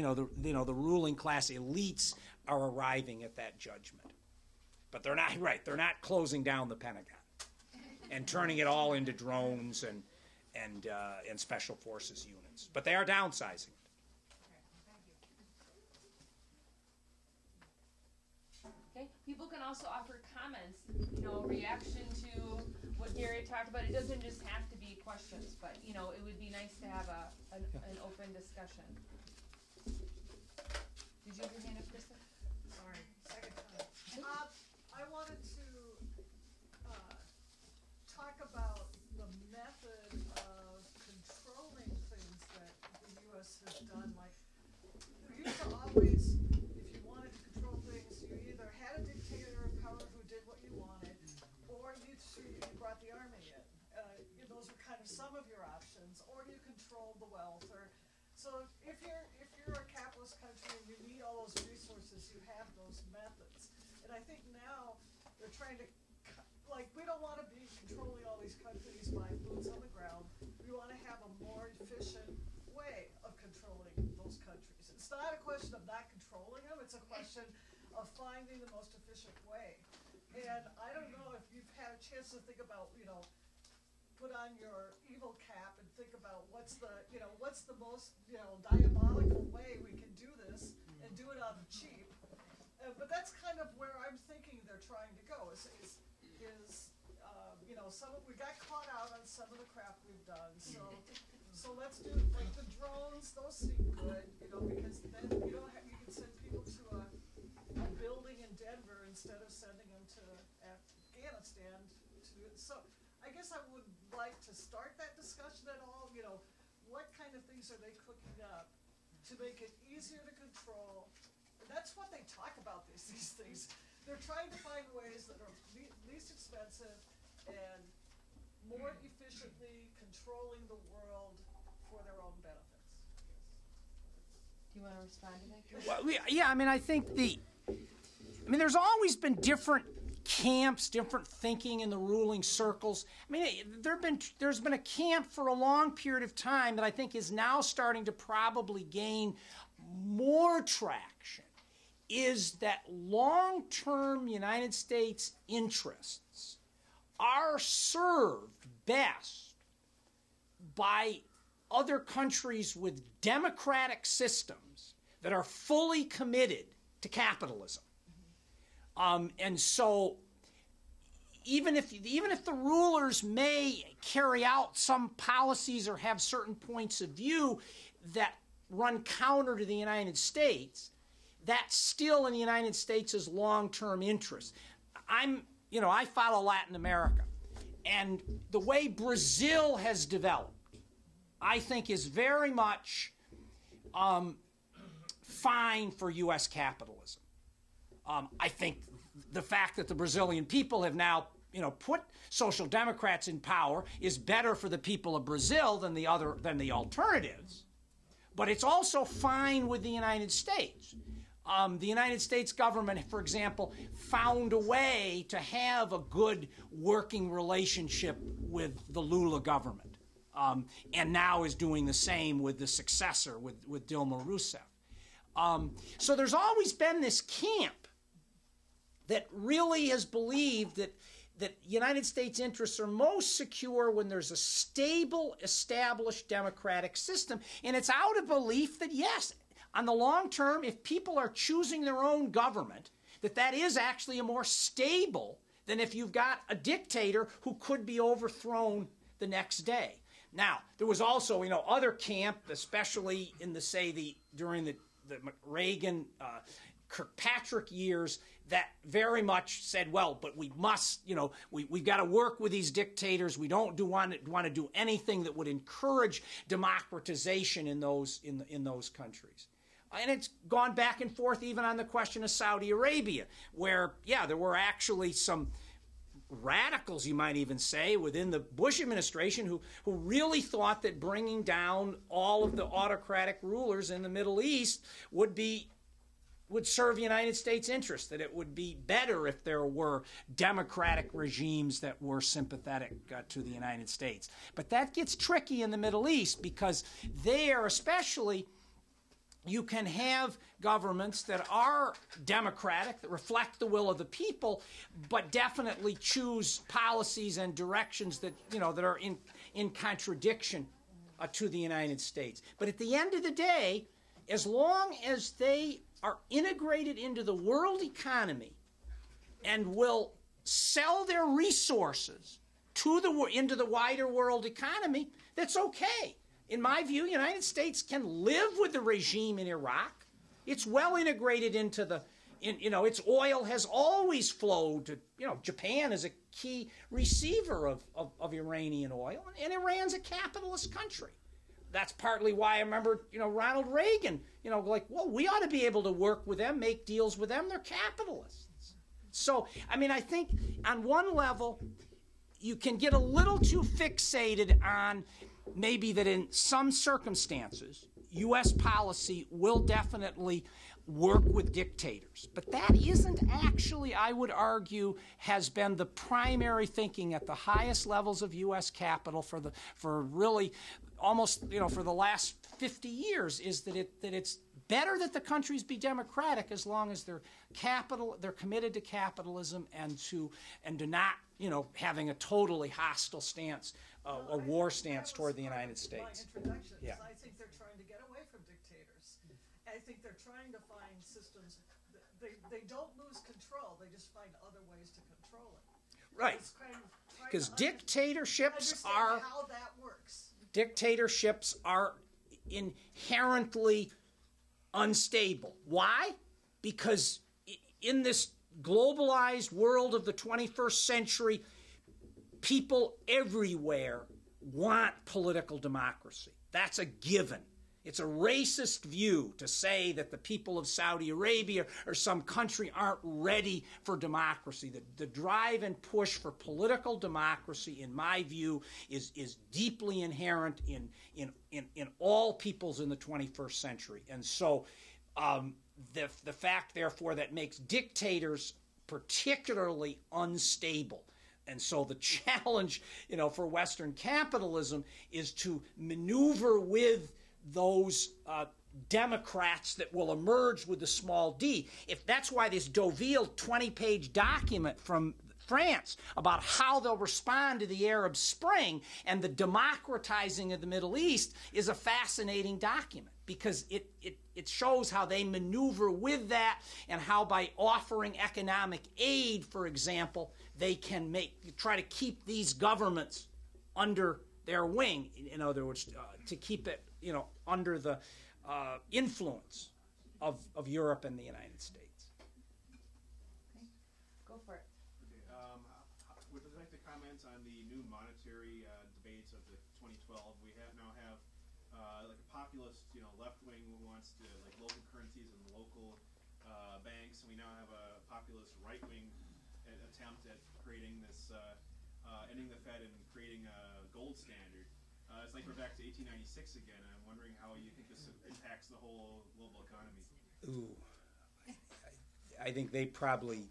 ruling class elites are arriving at that judgment. But they're not right. They're not closing down the Pentagon and turning it all into drones and special forces units. But they are downsizing it. Okay, people can also offer comments, reaction to what Gary talked about. It doesn't just have to be questions, but it would be nice to have an open discussion. Did you have your hand up, Krista? Sorry, second time. I wanted to done. Like, you used to always, if you wanted to control things, you either had a dictator in power who did what you wanted, or you brought the army in. Those were kind of some of your options, or you controlled the wealth. Or so if you're a capitalist country and you need all those resources, you have those methods. And I think now they're trying to, like, we don't want to be controlling all these countries by boots on the ground. We want to have a more efficient way of controlling those countries. It's not a question of not controlling them, it's a question of finding the most efficient way. And I don't know if you've had a chance to think about, put on your evil cap and think about what's the most, diabolical way we can do this and do it on the cheap. But that's kind of where I'm thinking they're trying to go. We got caught out on some of the crap we've done. So let's do like the drones. Those seem good, because then you can send people to a building in Denver instead of sending them to Afghanistan to do it. So I guess I would like to start that discussion at all. What kind of things are they cooking up to make it easier to control? And that's what they talk about, these things. They're trying to find ways that are least expensive and more efficiently controlling the world for their own benefits. Do you want to respond to that? Well, yeah, I think there's always been different camps, different thinking in the ruling circles. There's been a camp for a long period of time that I think is now starting to probably gain more traction, is that long-term United States interests are served best by other countries with democratic systems that are fully committed to capitalism. And so even if the rulers may carry out some policies or have certain points of view that run counter to the United States, that's still in the United States' long-term interest. I follow Latin America, and the way Brazil has developed, I think, is very much fine for U.S. capitalism. I think the fact that the Brazilian people have now, put social democrats in power is better for the people of Brazil than the alternatives. But it's also fine with the United States. The United States government, for example, found a way to have a good working relationship with the Lula government, and now is doing the same with the successor, with Dilma Rousseff. So there's always been this camp that really has believed that United States interests are most secure when there's a stable, established democratic system. And it's out of belief that, yes, on the long term, if people are choosing their own government, that is actually a more stable than if you've got a dictator who could be overthrown the next day. Now, there was also, other camp, especially in during the Reagan, Kirkpatrick years, that very much said, well, but we must, we've got to work with these dictators. We don't want to do anything that would encourage democratization in those countries. And it's gone back and forth even on the question of Saudi Arabia, where, there were actually some radicals, you might even say, within the Bush administration who really thought that bringing down all of the autocratic rulers in the Middle East would serve United States interests, that it would be better if there were democratic regimes that were sympathetic to the United States. But that gets tricky in the Middle East, because there especially you can have governments that are democratic, that reflect the will of the people, but definitely choose policies and directions that, that are in contradiction to the United States. But at the end of the day, as long as they are integrated into the world economy and will sell their resources into the wider world economy, that's okay. In my view, the United States can live with the regime in Iraq. It's well integrated into its oil has always flowed to, Japan is a key receiver of Iranian oil, and Iran's a capitalist country. that's partly why I remember, Ronald Reagan, like, well, we ought to be able to work with them, make deals with them. They're capitalists. So, I mean, I think on one level, you can get a little too fixated on maybe that in some circumstances, U.S. policy will definitely work with dictators. But that isn't actually, I would argue, has been the primary thinking at the highest levels of U.S. capital for really almost, for the last 50 years, is that it's better that the countries be democratic as long as they're committed to capitalism and to not, having a totally hostile stance, a war stance toward the United States. My introduction. Yeah. I think they're trying to get away from dictators. I think they're trying to find systems. They don't lose control. They just find other ways to control it. Right. Because dictatorships are how that works. Dictatorships are inherently unstable. Why? Because in this globalized world of the 21st century, people everywhere want political democracy. That's a given. It's a racist view to say that the people of Saudi Arabia or some country aren't ready for democracy. The drive and push for political democracy, in my view, is deeply inherent in all peoples in the 21st century. And so the fact, therefore, that makes dictators particularly unstable. And so the challenge, for Western capitalism is to maneuver with those Democrats that will emerge with the small d. If that's why this Deauville 20-page document from France about how they'll respond to the Arab Spring and the democratizing of the Middle East is a fascinating document, because it shows how they maneuver with that and how by offering economic aid, for example, they can try to keep these governments under their wing, in other words, to keep it under the influence of Europe and the United States. Okay. Go for it. Okay, with respect to comments on the new monetary debates of the 2012, we now have like a populist, left wing who wants to like local currencies and local banks, and we now have a populist right wing attempt at creating this, ending the Fed and creating a gold standard. It's like we're back to 1896 again, and I'm wondering how you think this impacts the whole global economy. Ooh, I think they probably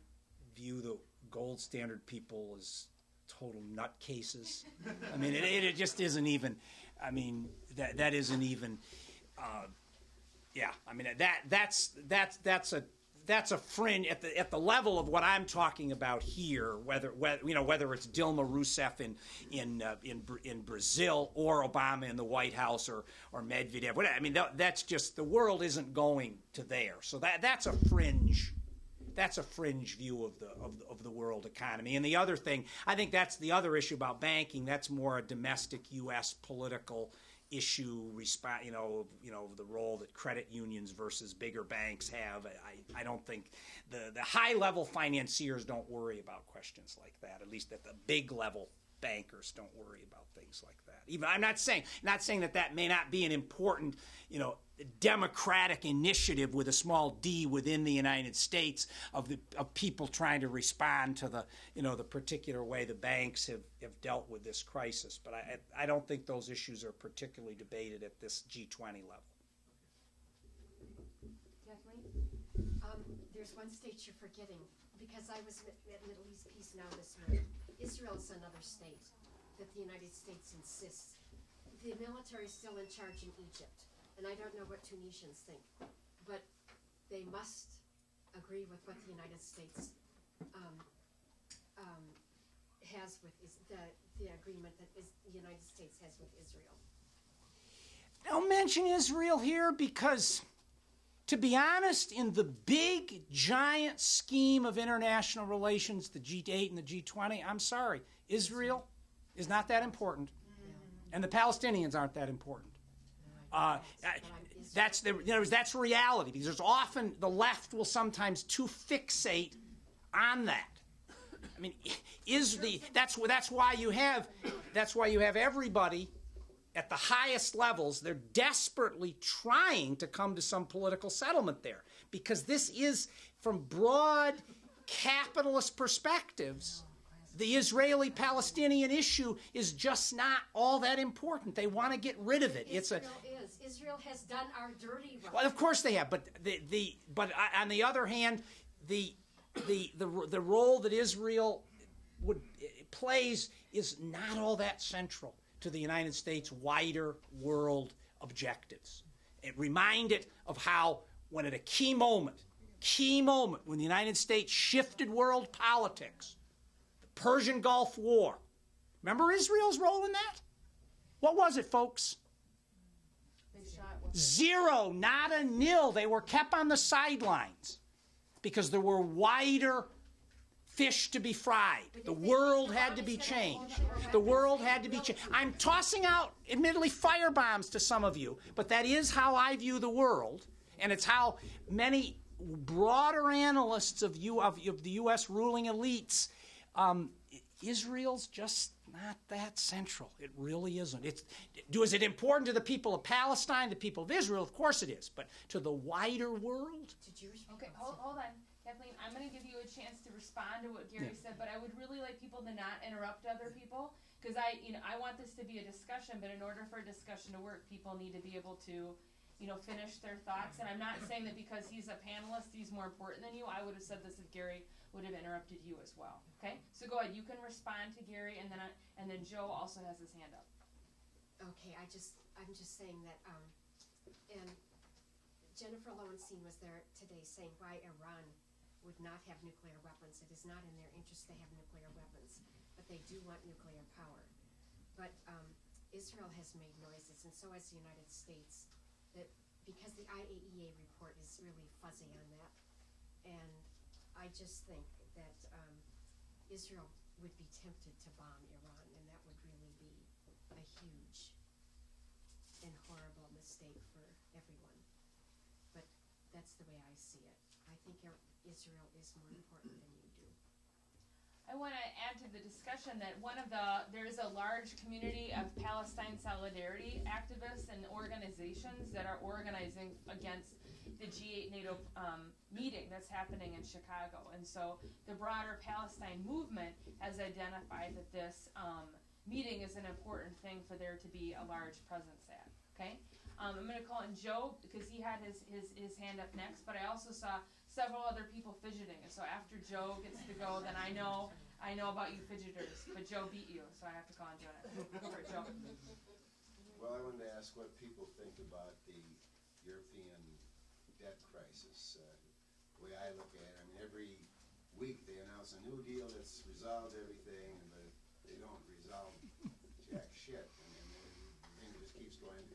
view the gold standard people as total nutcases. I mean, it just isn't even. I mean, that isn't even. Yeah, I mean that's a fringe at the level of what I'm talking about here. Whether it's Dilma Rousseff in Brazil or Obama in the White House or Medvedev. I mean, that's just, the world isn't going to there. So that's a fringe. That's a fringe view of the world economy. And the other thing, I think that's the other issue about banking. That's more a domestic U.S. political issue, the role that credit unions versus bigger banks have. I don't think the high-level financiers don't worry about questions like that. At least at the big-level bankers don't worry about things like that. Even I'm not saying that may not be an important, democratic initiative with a small d within the United States of people trying to respond to the particular way the banks have dealt with this crisis. But I don't think those issues are particularly debated at this G20 level. Kathleen, there's one state you're forgetting, because I was at Middle East Peace Now this morning. Israel is another state that the United States insists. The military is still in charge in Egypt. And I don't know what Tunisians think, but they must agree with what the United States has with the agreement that the United States has with Israel. Don't mention Israel here because, to be honest, in the big, giant scheme of international relations, the G8 and the G20, I'm sorry, Israel is not that important, and the Palestinians aren't that important. That's reality, because there's often the left will sometimes too fixate on that. I mean, that's why you have everybody at the highest levels, they're desperately trying to come to some political settlement there, because this is, from broad capitalist perspectives, the Israeli-Palestinian issue is just not all that important. They want to get rid of it. Israel has done our dirty work. Well, of course they have, but on the other hand, the role that Israel plays is not all that central to the United States' wider world objectives. It reminded of how, when at a key moment, when the United States shifted world politics, the Persian Gulf War. Remember Israel's role in that? What was it, folks? Zero, nada, nil. They were kept on the sidelines because there were wider fish to be fried. The world had to be changed. The world had to be changed. I'm tossing out, admittedly, firebombs to some of you, but that is how I view the world, and it's how many broader analysts of the U.S. ruling elites, Israel's just not that central. It really isn't. Is it important to the people of Palestine, the people of Israel? Of course it is. But to the wider world? Okay, hold on. Kathleen, I'm going to give you a chance to respond to what Gary said, but I would really like people to not interrupt other people, because I want this to be a discussion, but in order for a discussion to work, people need to be able to, finish their thoughts. And I'm not saying that because he's a panelist, he's more important than you. I would have said this if Gary would have interrupted you as well. Okay? So go ahead. You can respond to Gary, and then Joe also has his hand up. Okay, I'm just saying that, and Jennifer Lowenstein was there today saying why Iran would not have nuclear weapons. It is not in their interest to have nuclear weapons, but they do want nuclear power. But Israel has made noises, and so has the United States, that because the IAEA report is really fuzzy on that, and I just think that Israel would be tempted to bomb Iran, and that would really be a huge and horrible mistake for everyone. But that's the way I see it. I think Israel is more important than you do. I want to add to the discussion that there is a large community of Palestine solidarity activists and organizations that are organizing against the G8 NATO meeting that's happening in Chicago. And so the broader Palestine movement has identified that this meeting is an important thing for there to be a large presence at. Okay? I'm going to call in Joe because he had his hand up next, but I also saw several other people fidgeting. And so after Joe gets to go, then I know about you fidgeters, but Joe beat you, so I have to call on Joe next. Go for it, Joe. Well, I wanted to ask what people think about the European debt crisis. The way I look at it, I mean, every week they announce a new deal that's resolved everything, but they don't resolve jack shit. And the thing just keeps going.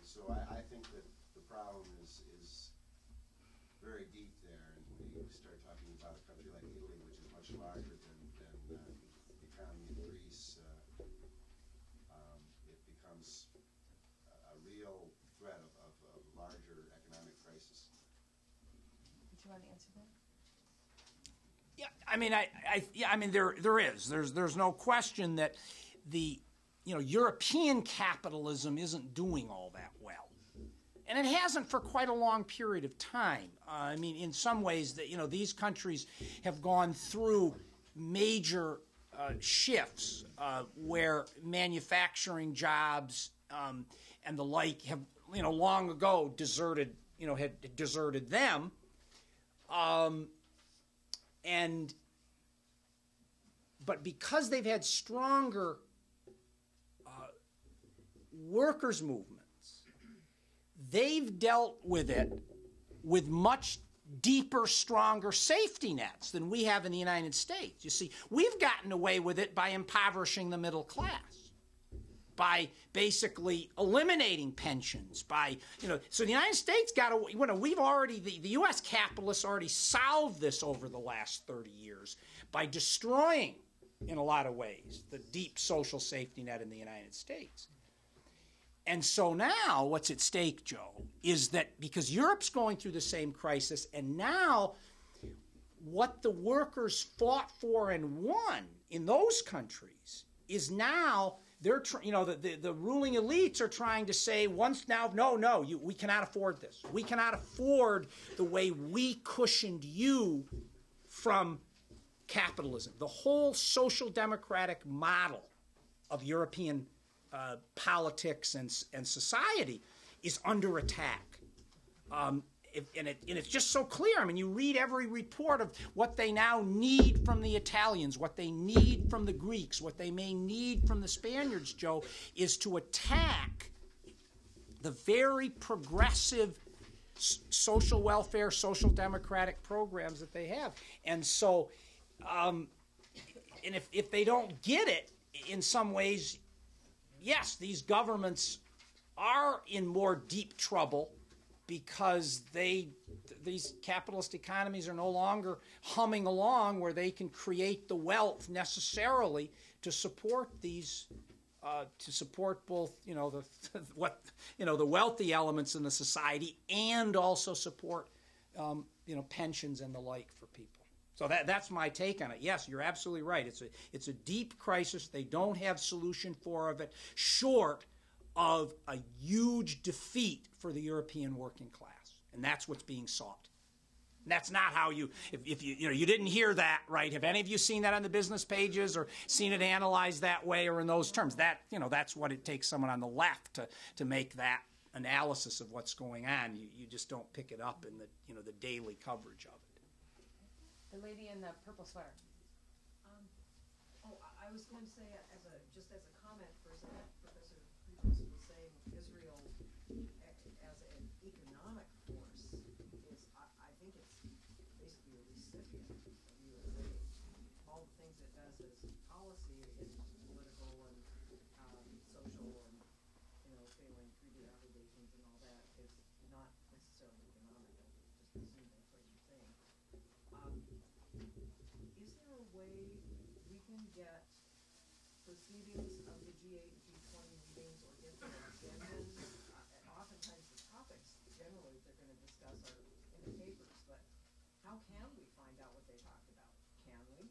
So I think that the problem is very deep there, and when you start talking about a country like Italy, which is much larger than the economy of Greece, it becomes a real threat of larger economic crisis. Did you want to answer that? Yeah, I mean, there is. There's no question that the European capitalism isn't doing all that well. And it hasn't for quite a long period of time. I mean, in some ways, these countries have gone through major shifts where manufacturing jobs and the like have, long ago deserted them. But because they've had stronger workers' movements, they've dealt with it with much deeper, stronger safety nets than we have in the United States. You see, we've gotten away with it by impoverishing the middle class, by basically eliminating pensions, so the United States the U.S. capitalists already solved this over the last 30 years by destroying, in a lot of ways, the deep social safety net in the United States. And so now what's at stake, Joe, is that because Europe's going through the same crisis, and now what the workers fought for and won in those countries is now they're the ruling elites are trying to say once now, we cannot afford this. We cannot afford the way we cushioned you from capitalism. The whole social democratic model of European politics and society is under attack. And it's just so clear. I mean, you read every report of what they now need from the Italians, what they need from the Greeks, what they may need from the Spaniards, Joe, is to attack the very progressive social welfare, social democratic programs that they have. And so, and if they don't get it, in some ways, yes, these governments are in more deep trouble because these capitalist economies are no longer humming along where they can create the wealth necessarily to support these, to support both, the wealthy elements in the society and also support, pensions and the like for people. So that's my take on it. Yes, you're absolutely right. It's a deep crisis. They don't have solution for it, short of a huge defeat for the European working class, and that's what's being sought. And that's not how you didn't hear that, right? Have any of you seen that on the business pages or seen it analyzed that way or in those terms? That's what it takes someone on the left to make that analysis of what's going on. You just don't pick it up in the daily coverage of it. The lady in the purple sweater. I was going to say, as a comment, Professor Prevost was saying Israel as an economic force is, I think it's basically a recipient of USA. All the things it does as policy in political and social and failing treaty obligations and all that is not necessarily economic. I just assume that's what you're saying. Is there a way we can get proceedings of the G8 and G20 meetings or get their agendas? Oftentimes the topics generally they're going to discuss are in the papers, but how can we find out what they talked about? Can we?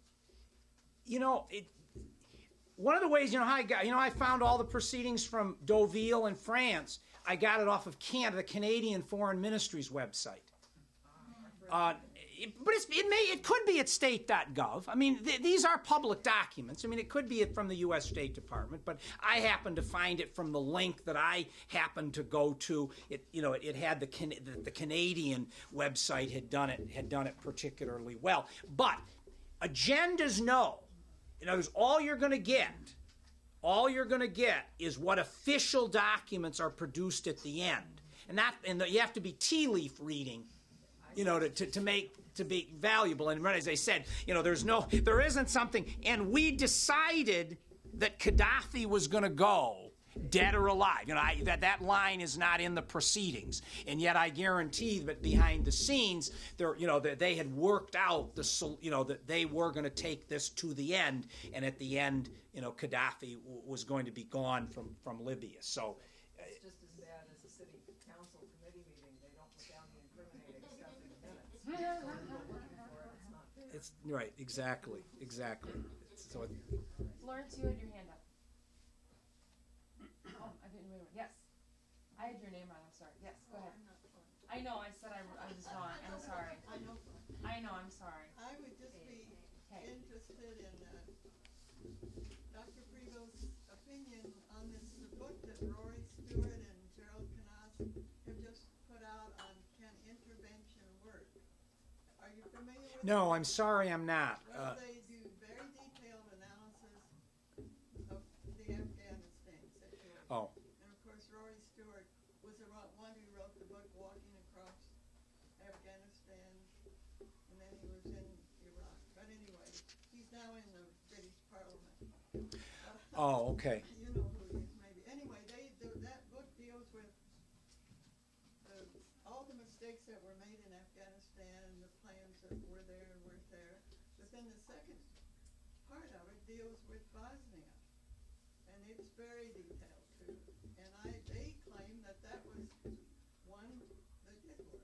One of the ways, I found all the proceedings from Deauville in France. I got it off of the Canadian Foreign Ministry's website. But it could be at state.gov. I mean, these are public documents. I mean, it could be from the U.S. State Department, but I happened to find it from the link that I happened to go to. It had the Canadian website had done it particularly well. But agendas, no. In other words, all you're going to get is what official documents are produced at the end, and you have to be tea leaf reading, to be valuable. And as I said, there isn't something. And we decided that Gaddafi was going to go, dead or alive. That line is not in the proceedings. And yet I guarantee that behind the scenes, that they had worked out that they were going to take this to the end. And at the end, Gaddafi was going to be gone from Libya. So. It's just as bad as a city council committee meeting. They don't put down the incriminating stuff in the minutes. So when we're looking for it, it's not there. It's right, exactly. So Lawrence, you had your hand up. Oh, I didn't remember. Yes. I had your name wrong. I'm sorry. Yes, go ahead. I know, I said I was wrong. I'm sorry. I know, I'm sorry. I would just be interested in Dr. Prevost's opinion on this book that Rory Stewart and Gerald Knaus have just put out on Can Intervention Work. Are you familiar with No, I'm sorry, I'm not. Well, they do very detailed analysis of the Afghanistan situation. Oh. And of course, Rory Stewart was the one who wrote the book Walking Across Afghanistan, and then he was in Iraq. But anyway, he's now in the British Parliament. Oh, okay. You know who he is, maybe. Anyway, that book deals with all the mistakes that were made in Afghanistan and the plans that were there and weren't there. But then the second part of it deals with Bosnia, and it's very detailed too. And they claim that was one that did work.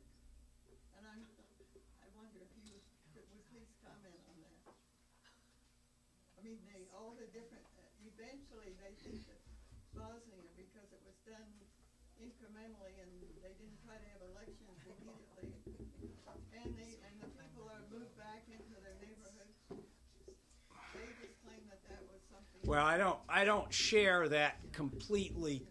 And I wonder if you would please comment on that. I mean, all the different. Eventually, they think that done incrementally, and they didn't try to have elections immediately. And the people that moved back into their neighborhoods, they just claim that was something. Well, I don't share that completely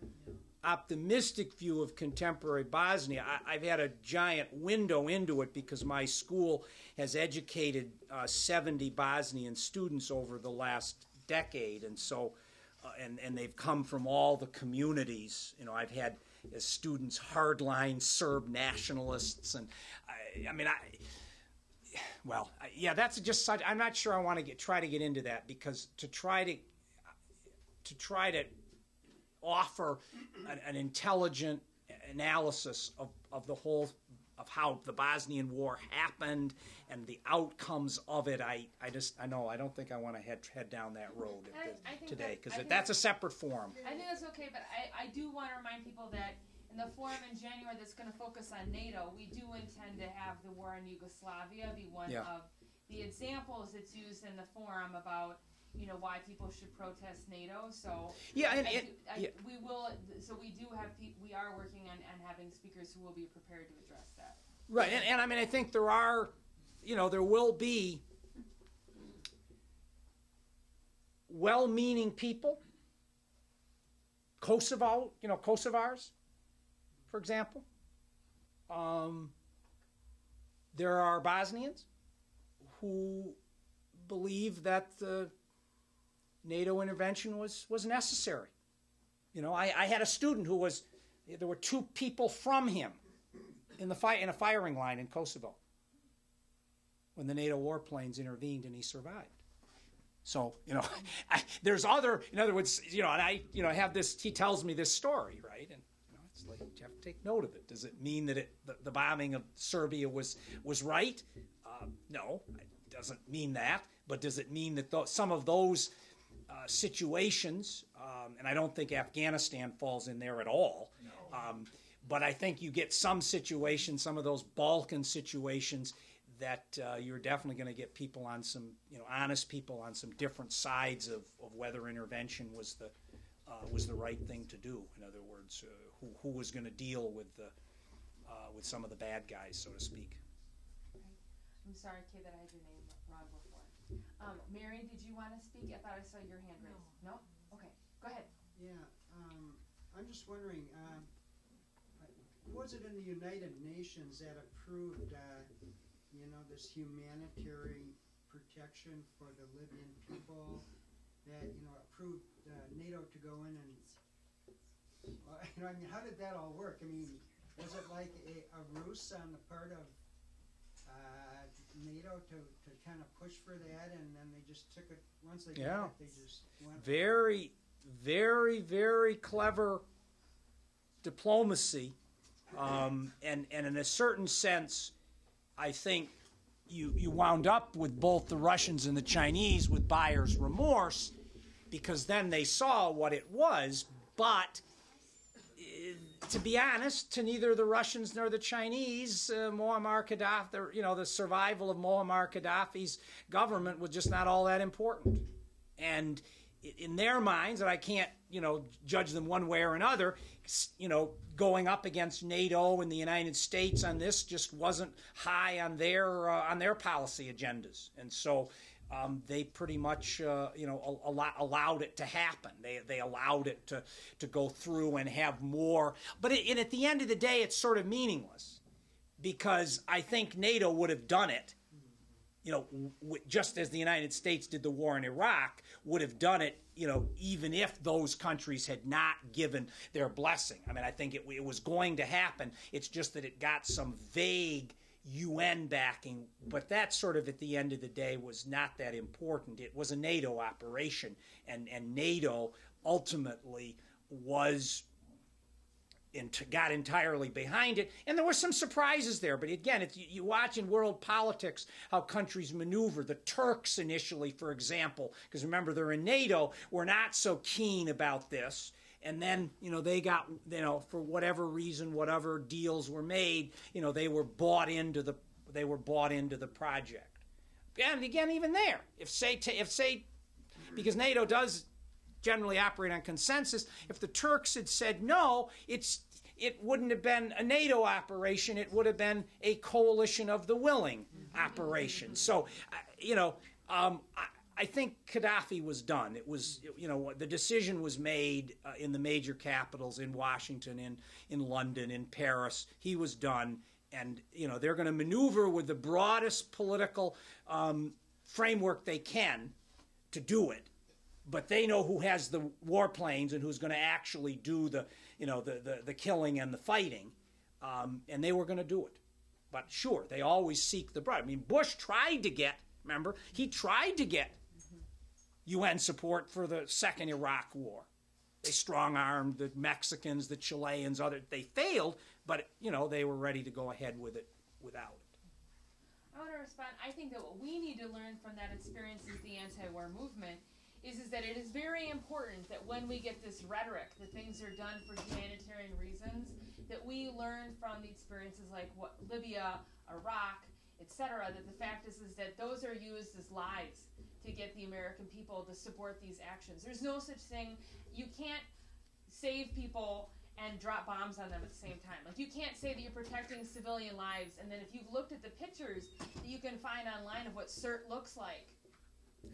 optimistic view of contemporary Bosnia. I've had a giant window into it because my school has educated 70 Bosnian students over the last decade, and so and they've come from all the communities. You know, I've had as students hardline Serb nationalists, and that's just such. I'm not sure I want to try to get into that, because to try to offer an intelligent analysis of the whole, of how the Bosnian War happened and the outcomes of it, I don't think I want to head down that road today, because that's a separate forum. I think that's okay, but I do want to remind people that in the forum in January that's going to focus on NATO, we do intend to have the war in Yugoslavia be one of the examples that's used in the forum about, you know, why people should protest NATO. So we will. So we do have. We are working on having speakers who will be prepared to address that. Right, and I mean, I think there will be well-meaning people. Kosovars, for example. There are Bosnians who believe that the NATO intervention was necessary. You know, I had a student who there were two people from him in a firing line in Kosovo when the NATO warplanes intervened, and he survived. So, you know, there's other, in other words, you know, and I have this, he tells me this story, right? And, you know, it's like, you have to take note of it. Does it mean that the bombing of Serbia was right? No, it doesn't mean that. But does it mean that some of those situations, and I don't think Afghanistan falls in there at all, but I think you get some situations, some of those Balkan situations, that you're definitely going to get people on some, you know, honest people on some different sides of whether intervention was the right thing to do. In other words, who was going to deal with some of the bad guys, so to speak. I'm sorry, Kay, that I had your name wrong before. Mary, did you want to speak? I thought I saw your hand raised. No? Okay, go ahead. Yeah, I'm just wondering, was it in the United Nations that approved, this humanitarian protection for the Libyan people, that, approved NATO to go in and, how did that all work? I mean, was it like a ruse on the part of NATO to kind of push for that, and then they just took it, once they got it, they just went? Very, very, very clever diplomacy, and in a certain sense, I think you wound up with both the Russians and the Chinese with buyer's remorse, because then they saw what it was. But to be honest, to neither the Russians nor the Chinese, Muammar Gaddafi, the survival of Muammar Gaddafi's government was just not all that important. And in their minds, and I can't, judge them one way or another, going up against NATO and the United States on this just wasn't high on their policy agendas. And so they pretty much, allowed it to happen. They allowed it to go through and have more. But at the end of the day, it's sort of meaningless, because I think NATO would have done it, just as the United States did the war in Iraq, would have done it, even if those countries had not given their blessing. I mean, I think it was going to happen. It's just that it got some vague UN backing, but that sort of, at the end of the day, was not that important. It was a NATO operation, and NATO ultimately got entirely behind it, and there were some surprises there. But again, you watch in world politics how countries maneuver. The Turks initially, for example, because remember, they're in NATO, were not so keen about this. And then, they got, for whatever reason, whatever deals were made, they were bought into the project. And again, even there, if say, because NATO does generally operate on consensus. If the Turks had said no, it wouldn't have been a NATO operation. It would have been a coalition of the willing operation. So, I think Gaddafi was done. It was, the decision was made in the major capitals, in Washington, in London, in Paris. He was done. And, they're going to maneuver with the broadest political framework they can to do it. But they know who has the warplanes and who's going to actually do the killing and the fighting. And they were going to do it. But sure, they always seek the bribe. I mean, Bush tried to get, remember, he tried to get UN support for the second Iraq war. They strong-armed the Mexicans, the Chileans, they failed, but, they were ready to go ahead with it without it. I want to respond. I think that what we need to learn from that experience as the anti-war movement is that it is very important that when we get this rhetoric that things are done for humanitarian reasons, that we learn from the experiences like Libya, Iraq, etc., that the fact is that those are used as lies to get the American people to support these actions. There's no such thing. You can't save people and drop bombs on them at the same time. Like, you can't say that you're protecting civilian lives, and then if you've looked at the pictures that you can find online of what CERT looks like,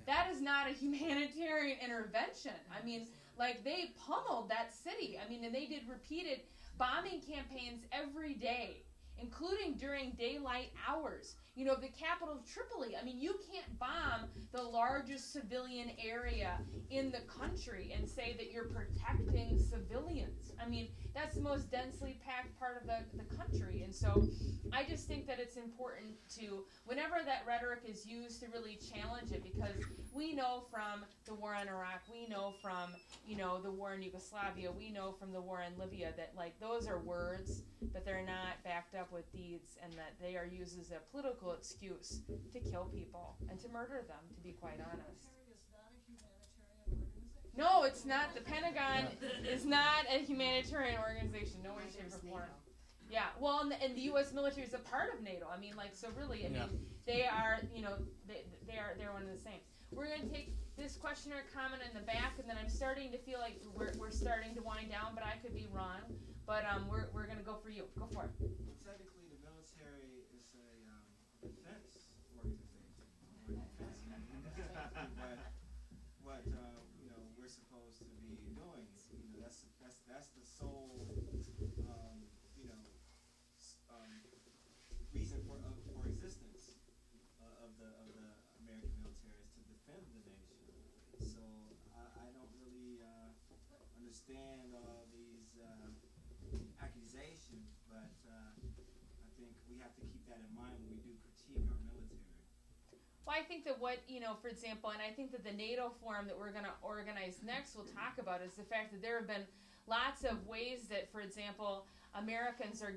that is not a humanitarian intervention. I mean, like, they pummeled that city. I mean, and they did repeated bombing campaigns every day, including during daylight hours. The capital of Tripoli. I mean, you can't bomb the largest civilian area in the country and say that you're protecting civilians. I mean, that's the most densely packed part of the country. And so I just think that it's important to, whenever that rhetoric is used, to really challenge it, because we know from the war in Iraq, we know from, the war in Yugoslavia, we know from the war in Libya that, like, those are words, but they're not backed up with deeds, and that they are used as a political excuse to kill people and to murder them, to be quite honest. No, it's not. The Pentagon is not a humanitarian organization. No way, shape, or form. Yeah, well, and the U.S. military is a part of NATO. I mean, like, so really, I mean, they are, they're one and the same. We're going to take this question or comment in the back, and then I'm starting to feel like we're starting to wind down, but I could be wrong. But we're going to go for you. Go for it. Well, technically, the military is a defense organization. What we're supposed to be doing, that's the sole reason for existence of the American military, is to defend the nation. So I don't really understand all these accusations, but I think we have to keep that in mind when we do critique our military. Well, I think that for example, and I think that the NATO forum that we're going to organize next will talk about is the fact that there have been lots of ways that, for example, Americans are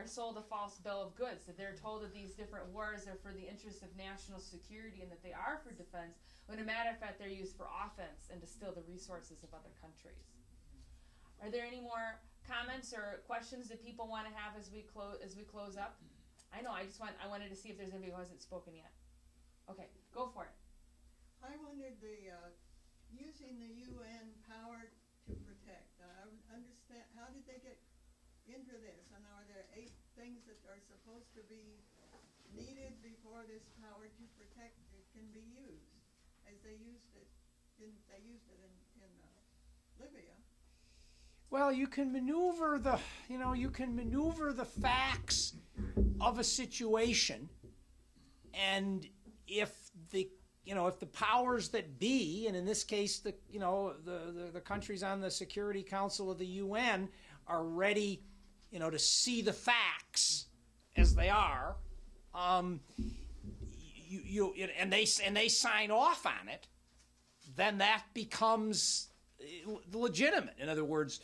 sold a false bill of goods, that they're told that these different wars are for the interest of national security and that they are for defense, when a matter of fact they're used for offense and to steal the resources of other countries. Are there any more comments or questions that people want to have as we close up? I know. I wanted to see if there's anybody who hasn't spoken yet. Okay, go for it. I wondered using the UN power to protect. I understand, how did they get into this? And are there 8 things that are supposed to be needed before this power to protect it can be used, as they used it in Libya? Well, you can maneuver the facts of a situation, and if the powers that be, and in this case the countries on the Security Council of the UN, are ready, to see the facts as they are, and they sign off on it, then that becomes legitimate. In other words,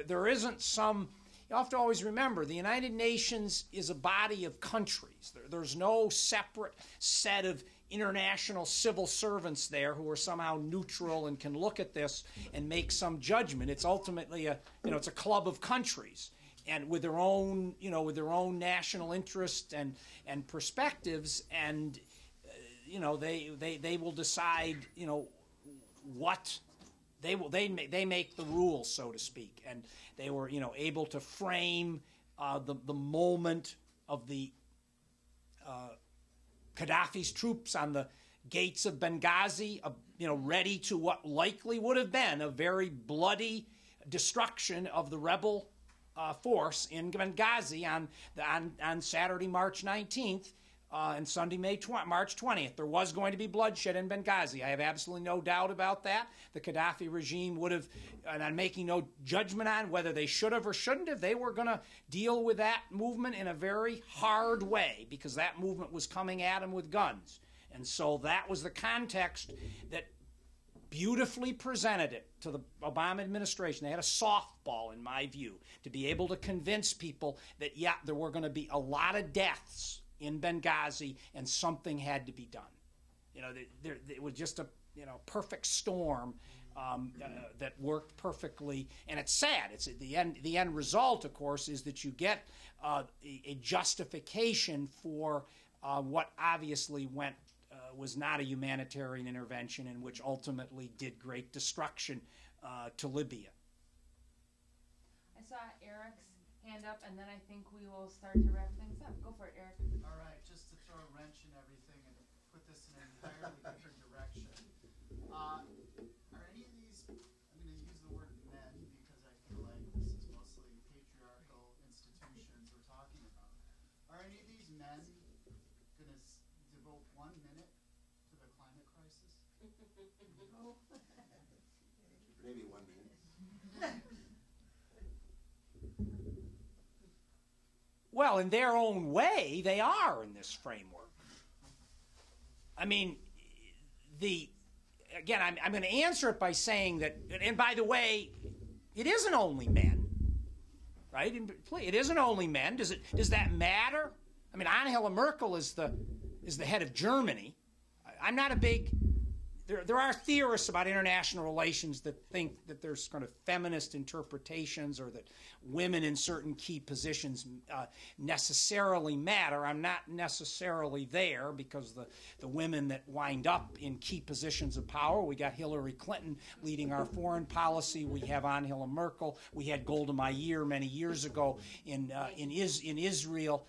there isn't some. You have to always remember, the United Nations is a body of countries. There's no separate set of international civil servants there who are somehow neutral and can look at this and make some judgment. It's ultimately it's a club of countries, and with their own national interest and perspectives, and they will decide what they make the rules, so to speak, and they were able to frame the moment of the Gaddafi's troops on the gates of Benghazi, ready to what likely would have been a very bloody destruction of the rebel force in Benghazi on Saturday, March 19th, and Sunday, March 20th. There was going to be bloodshed in Benghazi. I have absolutely no doubt about that. The Gaddafi regime would have, and I'm making no judgment on whether they should have or shouldn't have, they were going to deal with that movement in a very hard way because that movement was coming at them with guns. And so that was the context that beautifully presented it to the Obama administration. They had a softball, in my view, to be able to convince people that, yeah, there were going to be a lot of deaths in Benghazi and something had to be done. It was just a perfect storm that worked perfectly. And it's sad. It's the end result, of course, is that you get a justification for what obviously was not a humanitarian intervention and which ultimately did great destruction to Libya. I saw Eric's hand up, and then I think we will start to wrap things up. Go for it, Eric. All right, just to throw a wrench in everything and put this in an entirely different direction. Are any of these, I'm going to use the word men because I feel like this is mostly patriarchal institutions we're talking about. Are any of these men going to devote 1 minute to the climate crisis? No. Maybe 1 minute. Well, in their own way, they are in this framework. I mean, again, I'm going to answer it by saying that, and by the way, it isn't only men, right? It isn't only men. Does that matter? I mean, Angela Merkel is the head of Germany. I'm not a big. There are theorists about international relations that think that there's kind of feminist interpretations or that women in certain key positions necessarily matter. I'm not necessarily there because the women that wind up in key positions of power, we got Hillary Clinton leading our foreign policy. We have Angela Merkel. We had Golda Meir many years ago in Israel.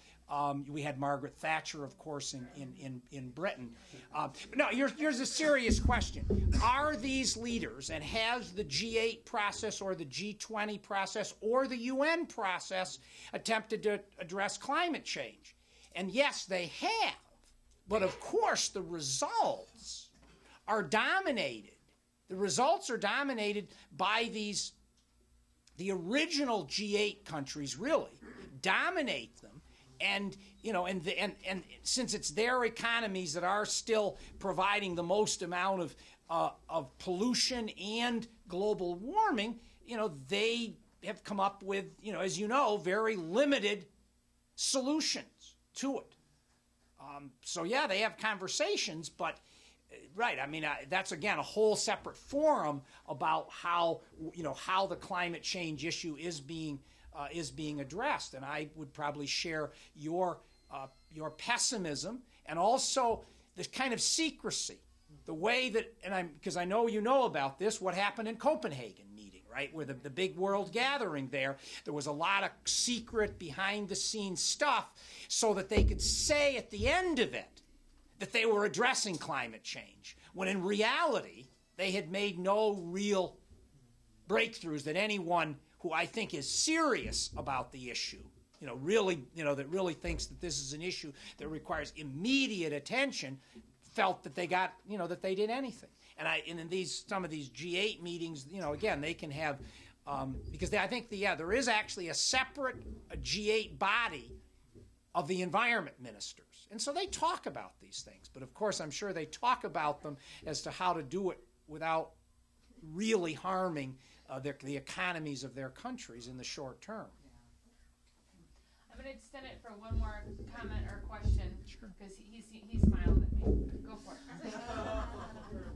We had Margaret Thatcher, of course, in Britain. But no, here's a serious question. Are these leaders, and has the G8 process or the G20 process or the UN process attempted to address climate change? And yes, they have. But of course, the results are dominated. The results are dominated by the original G8 countries really dominate them. And and since it's their economies that are still providing the most amount of pollution and global warming, they have come up with, as you know, very limited solutions to it. So yeah, they have conversations, but right. I mean, that's again a whole separate forum about how the climate change issue is being addressed, and I would probably share your pessimism and also this kind of secrecy, the way that, because I know you know about this, what happened in Copenhagen meeting, right, where the big world gathering there was a lot of secret behind-the-scenes stuff so that they could say at the end of it that they were addressing climate change, when in reality they had made no real breakthroughs that anyone who I think is serious about the issue, that really thinks that this is an issue that requires immediate attention, felt that they got, that they did anything. And in some of these G8 meetings, again, they can have, because I think there is actually a separate G8 body of the environment ministers. And so they talk about these things. But of course, I'm sure they talk about them as to how to do it without really harming the economies of their countries in the short term. I'm going to extend it for one more comment or question, because he smiled at me. Go for it.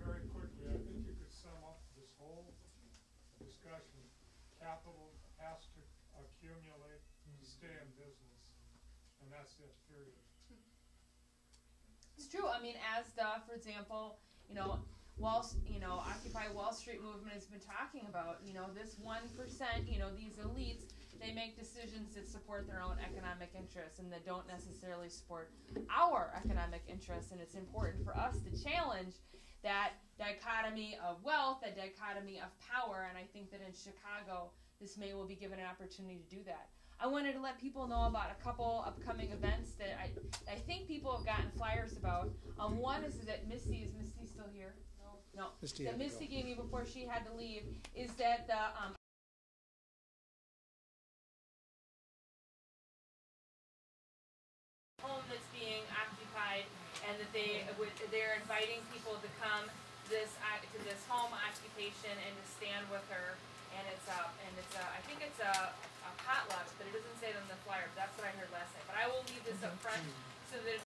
Very quickly, I think you could sum up this whole discussion. Capital has to accumulate to stay in business, and that's it, period. It's true. I mean, ASDA, for example, Occupy Wall Street movement has been talking about, this 1%, these elites, they make decisions that support their own economic interests and that don't necessarily support our economic interests. And it's important for us to challenge that dichotomy of wealth, that dichotomy of power. And I think that in Chicago, this May will be given an opportunity to do that. I wanted to let people know about a couple upcoming events that I think people have gotten flyers about. One is that Misty still here? No. That Misty gave me before she had to leave is that the home that's being occupied, and that they're inviting people to come to this home occupation and to stand with her. And I think it's a potluck, but it doesn't say it on the flyer. That's what I heard last night. But I will leave this up front so that